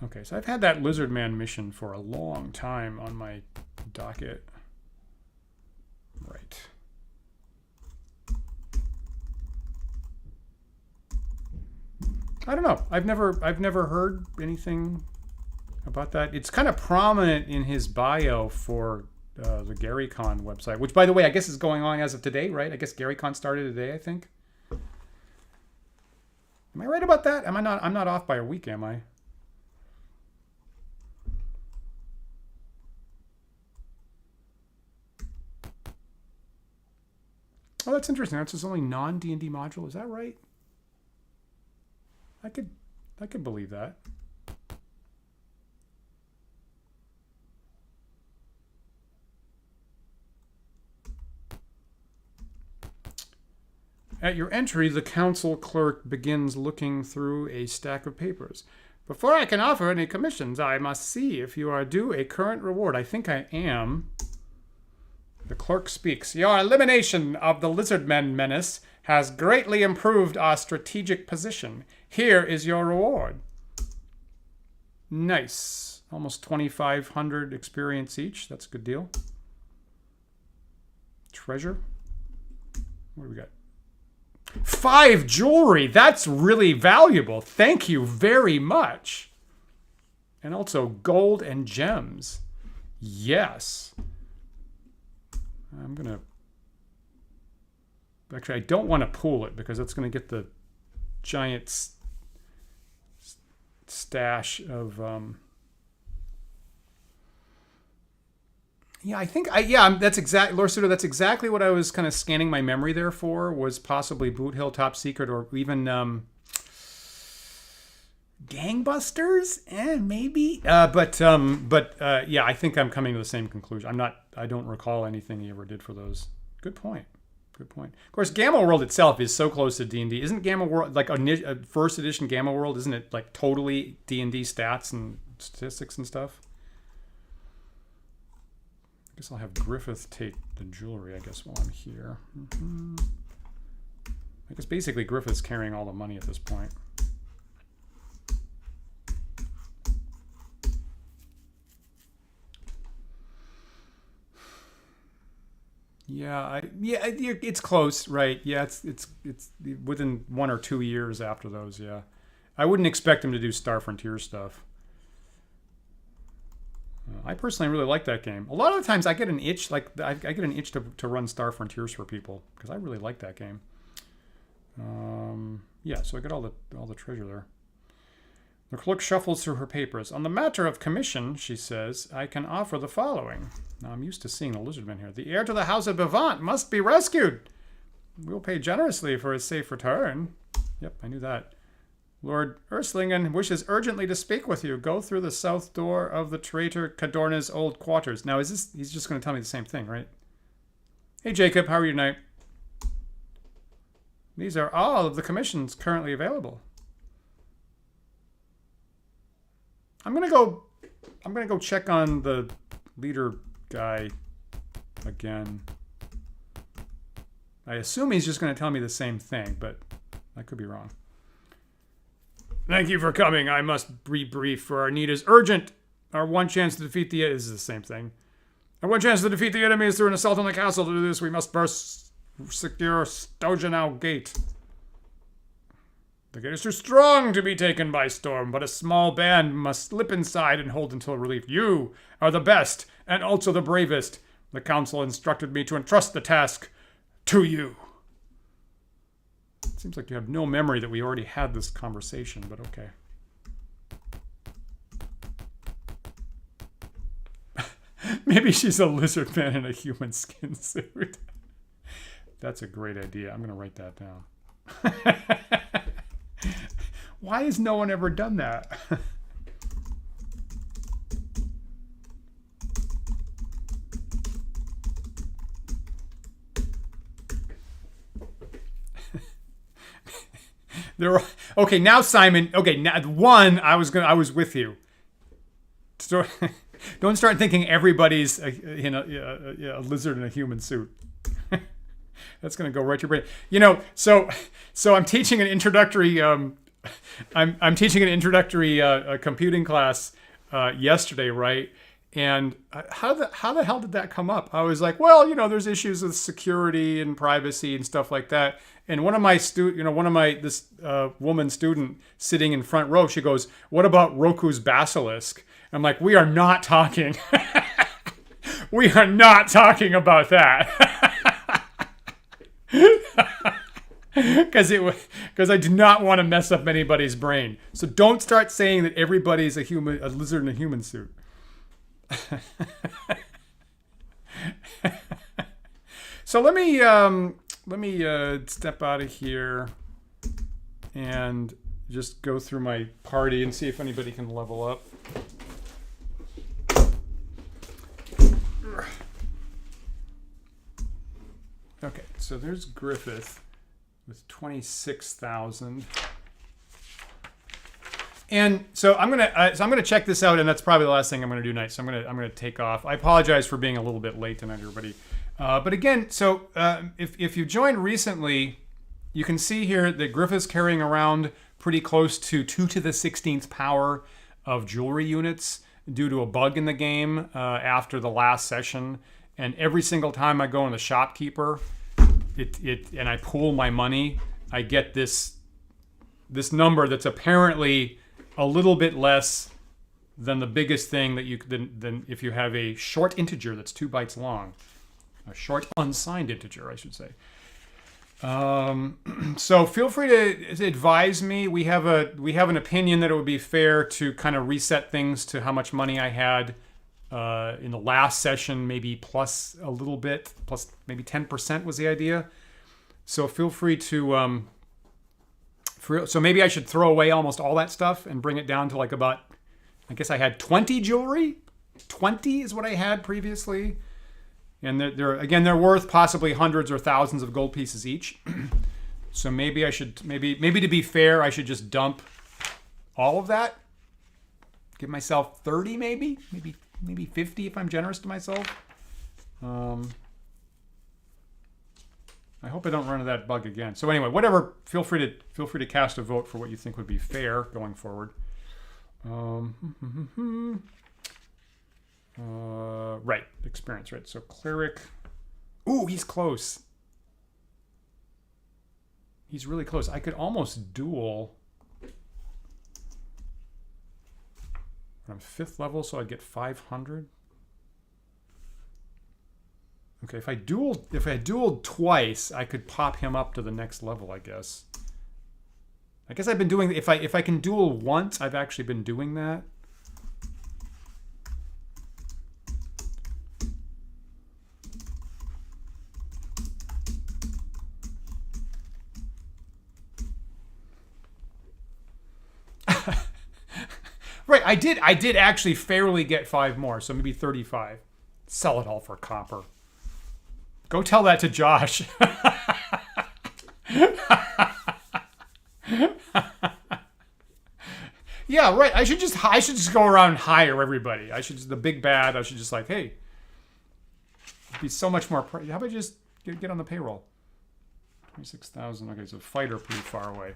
Okay, so I've had that Lizard Man mission for a long time on my docket. Right. I don't know. I've never heard anything about that. It's kind of prominent in his bio for the GaryCon website, which, by the way, I guess is going on as of today, right? I guess GaryCon started today, I think. Am I right about that? Am I not? I'm not off by a week, am I? Oh, that's interesting. That's his only non-D&D module. Is that right? I could believe that. At your entry, the council clerk begins looking through a stack of papers. Before I can offer any commissions, I must see if you are due a current reward. I think I am. The clerk speaks. Your elimination of the Lizardmen menace has greatly improved our strategic position. Here is your reward. Nice. Almost 2,500 experience each. That's a good deal. Treasure. What do we got? 5 jewelry. That's really valuable. Thank you very much. And also gold and gems. Yes. I'm going to... Actually, I don't want to pool it because that's going to get the giant stash of... Yeah, I think... that's exactly... Lord Sudo, that's exactly what I was kind of scanning my memory there for, was possibly Boot Hill Top Secret or even... Gangbusters? Maybe. Yeah, I think I'm coming to the same conclusion. I don't recall anything he ever did for those. Good point. Good point. Of course, Gamma World itself is so close to D&D. Isn't Gamma World, like a first edition Gamma World, isn't it like totally D&D stats and statistics and stuff? I guess I'll have Griffith take the jewelry, I guess, while I'm here. I guess basically Griffith's carrying all the money at this point. Yeah, it's close, right? Yeah, it's within 1 or 2 years after those. Yeah, I wouldn't expect him to do Star Frontier stuff. I personally really like that game. A lot of the times, I get an itch, I get an itch to run Star Frontiers for people because I really like that game. Yeah, so I got all the treasure there. The clerk shuffles through her papers. On the matter of commission, she says, I can offer the following. Now, I'm used to seeing the lizardmen here. The heir to the house of Bavant must be rescued. We'll pay generously for his safe return. Yep, I knew that. Lord Urslingen wishes urgently to speak with you. Go through the south door of the traitor Cadorna's old quarters. Now, he's just going to tell me the same thing, right? Hey, Jacob, how are you tonight? These are all of the commissions currently available. I'm gonna go check on the leader guy again. I assume he's just gonna tell me the same thing, but I could be wrong. Thank you for coming. I must be brief, for our need is urgent. Our one chance to defeat the is the same thing. Our one chance to defeat the enemy is through an assault on the castle. To do this, we must first secure Stojanau Gate. The gate is too strong to be taken by storm, but a small band must slip inside and hold until relief. You are the best and also the bravest. The council instructed me to entrust the task to you. It seems like you have no memory that we already had this conversation, but okay. Maybe she's a lizard man in a human skin suit. That's a great idea. I'm going to write that down. Why has no one ever done that? Okay, now Simon. Okay, now I was with you. So, don't start thinking everybody's a lizard in a human suit. That's going to go right to your brain. So I'm teaching an introductory. I'm teaching an introductory computing class yesterday, right? And how the hell did that come up? I was like, well, there's issues with security and privacy and stuff like that. And one of my this woman student sitting in front row, she goes, "What about Roku's basilisk?" I'm like, we are not talking. We are not talking about that. Because I do not want to mess up anybody's brain. So don't start saying that everybody's a lizard in a human suit. So let me step out of here and just go through my party and see if anybody can level up. Okay, so there's Griffith with 26,000. And so I'm gonna check this out, and that's probably the last thing I'm gonna do tonight. So I'm gonna take off. I apologize for being a little bit late tonight, everybody. But again, so if you joined recently, you can see here that Griffith's carrying around pretty close to 2 to the 16th power of jewelry units due to a bug in the game after the last session. And every single time I go in the shopkeeper, and I pool my money, I get this number that's apparently a little bit less than the biggest thing that than if you have a short integer that's 2 bytes long, a short unsigned integer, I should say. So feel free to advise me. We have an opinion that it would be fair to kind of reset things to how much money I had in the last session, maybe plus a little bit, plus maybe 10% was the idea. So feel free to, so maybe I should throw away almost all that stuff and bring it down to like about, I guess I had 20 jewelry. 20 is what I had previously. And they're worth possibly hundreds or thousands of gold pieces each. So maybe I should, maybe to be fair, I should just dump all of that. Give myself 30 maybe 50 if I'm generous to myself. I hope I don't run into that bug again. So anyway, whatever, feel free to cast a vote for what you think would be fair going forward. Right, experience, right. So cleric. Ooh, he's close. He's really close. I could almost duel. I'm 5th level, so I'd get 500. Okay, if I dueled twice, I could pop him up to the next level, I guess. I guess I've been doing, if I can duel once, I've actually been doing that. Right, I did actually fairly get 5 more, so maybe 35. Sell it all for copper. Go tell that to Josh. Yeah, right. I should just go around and hire everybody. The big bad. I should just like, hey, it'd be so much more. How about you just get on the payroll? 26,000. Okay, so fighter pretty far away.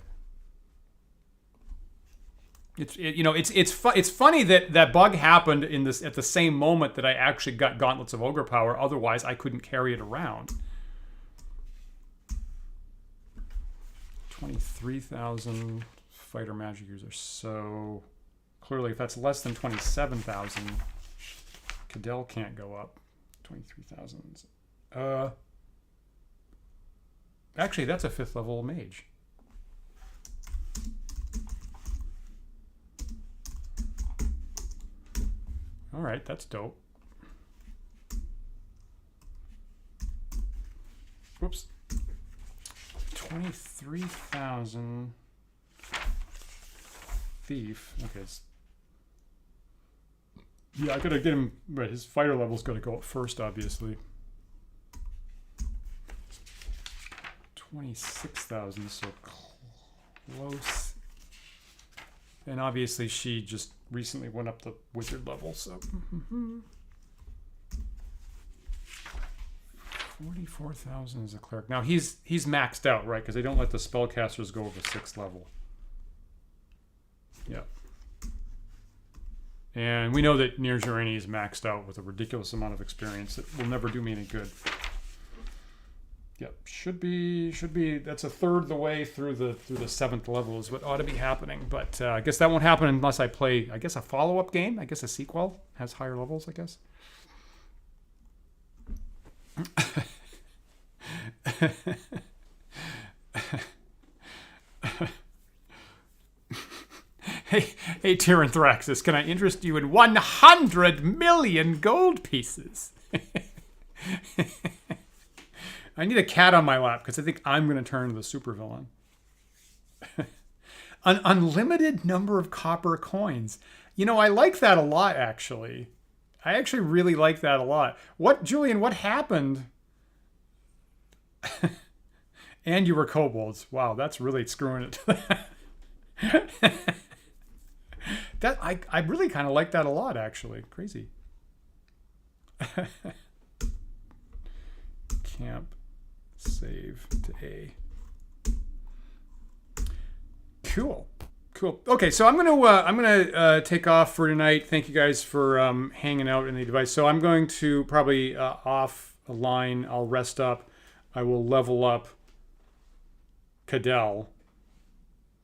It's funny that bug happened at the same moment that I actually got Gauntlets of Ogre Power. Otherwise, I couldn't carry it around. 23,000 fighter magic users. So clearly, if that's less than 27,000, Cadell can't go up. 23,000. Actually, that's a 5th level mage. All right, that's dope. Whoops. 23,000 thief. Okay. Yeah, I gotta get him. Right, his fighter level's gotta go up first, obviously. 26,000, so close. And obviously, she just recently went up the wizard level, so. 44,000 is a cleric. Now he's maxed out, right? Because they don't let the spellcasters go over 6th level. Yeah. And we know that Nirjurani is maxed out with a ridiculous amount of experience that will never do me any good. Yep, should be. That's a third of the way through the 7th level is what ought to be happening. But I guess that won't happen unless I play. I guess a follow-up game. I guess a sequel has higher levels. I guess. Hey, Tyranthraxis, can I interest you in 100 million gold pieces? I need a cat on my lap because I think I'm going to turn the supervillain. An unlimited number of copper coins. You know, I like that a lot, actually. I actually really like that a lot. Julian, what happened? And you were kobolds. Wow, that's really screwing it to that. I really kind of like that a lot, actually. Crazy. Camp. Save to A. Cool. Okay, so I'm gonna take off for tonight. Thank you guys for hanging out in the device. So I'm going to probably offline. I'll rest up. I will level up Cadell.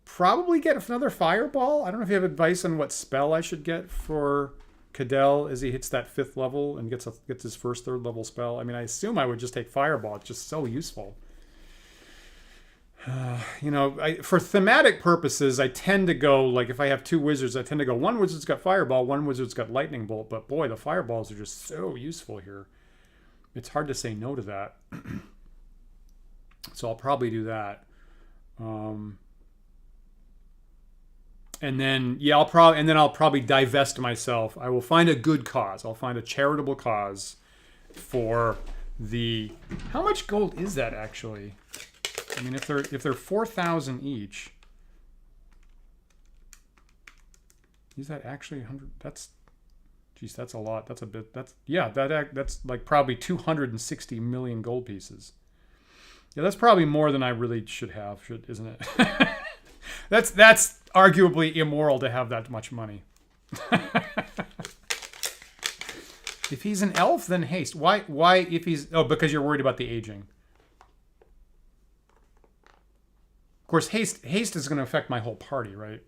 Probably get another fireball. I don't know if you have advice on what spell I should get for Cadell as he hits that 5th level and gets his first 3rd level spell. I mean, I assume I would just take fireball. It's just so useful. For thematic purposes, I tend to go, like, if I have 2 wizards, I tend to go, one wizard's got fireball, one wizard's got lightning bolt. But boy, the fireballs are just so useful here. It's hard to say no to that. So I'll probably do that. And then, I'll probably divest myself. I will find a good cause. I'll find a charitable cause, for the... How much gold is that actually? I mean, if they're 4,000 each, is that actually 100? Geez, that's a lot. That's a bit. That's like probably 260 million gold pieces. Yeah, that's probably more than I really should have, isn't it? That's arguably immoral to have that much money. If he's an elf, then haste. Why? If he's... Oh, because you're worried about the aging. Of course, haste is going to affect my whole party, right?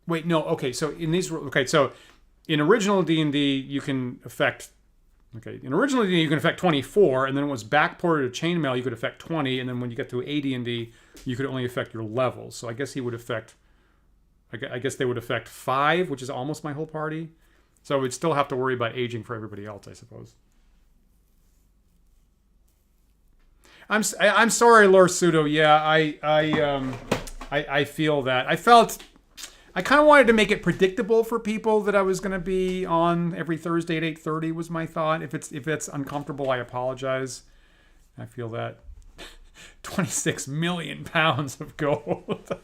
Wait, no. Okay, so in these... Okay, so in original D&D, you can affect... Okay, in original D&D, you can affect 24, and then it was backported to chainmail, you could affect 20, and then when you get to AD&D, you could only affect your levels. So I guess he would affect... I guess they would affect 5, which is almost my whole party. So we'd still have to worry about aging for everybody else, I suppose. I'm sorry, Lord Pseudo. Yeah, I feel that. I kind of wanted to make it predictable for people that I was going to be on every Thursday at 8:30 was my thought. If it's uncomfortable, I apologize. I feel that. 26 million pounds of gold.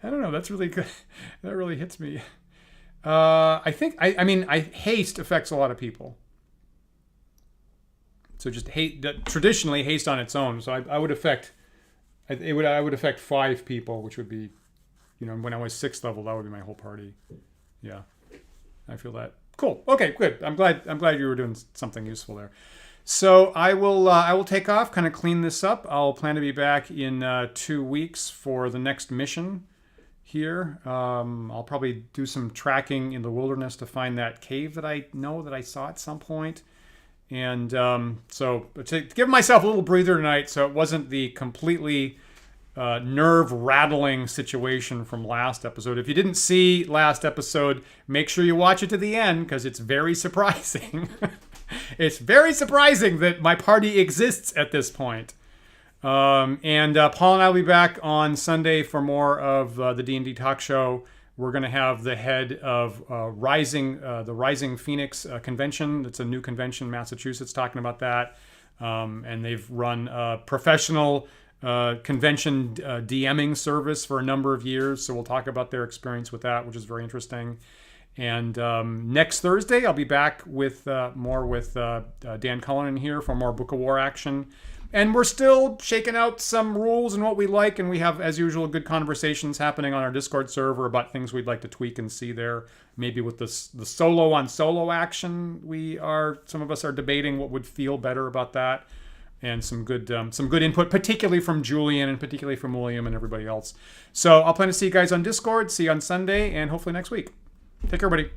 I don't know. That's really good. That really hits me. I think haste affects a lot of people. So just traditionally haste on its own. So I would affect 5 people, which would be, when I was 6th level, that would be my whole party. Yeah, I feel that. Cool. Okay, good. I'm glad you were doing something useful there. So I will take off, kind of clean this up. I'll plan to be back in 2 weeks for the next mission here. I'll probably do some tracking in the wilderness to find that cave that I know that I saw at some point. And so to give myself a little breather tonight, so it wasn't the completely nerve-rattling situation from last episode. If you didn't see last episode, make sure you watch it to the end, because it's very surprising. It's very surprising that my party exists at this point. And Paul and I will be back on Sunday for more of the D&D Talk Show. We're going to have the head of the Rising Phoenix convention. It's a new convention in Massachusetts talking about that. And they've run a professional convention DMing service for a number of years. So we'll talk about their experience with that, which is very interesting. And next Thursday, I'll be back with more with Dan Cullinan here for more Book of War action. And we're still shaking out some rules and what we like. And we have, as usual, good conversations happening on our Discord server about things we'd like to tweak and see there. Maybe with the solo on solo action, some of us are debating what would feel better about that. And some good input, particularly from Julian and particularly from William and everybody else. So I'll plan to see you guys on Discord. See you on Sunday and hopefully next week. Take care, everybody.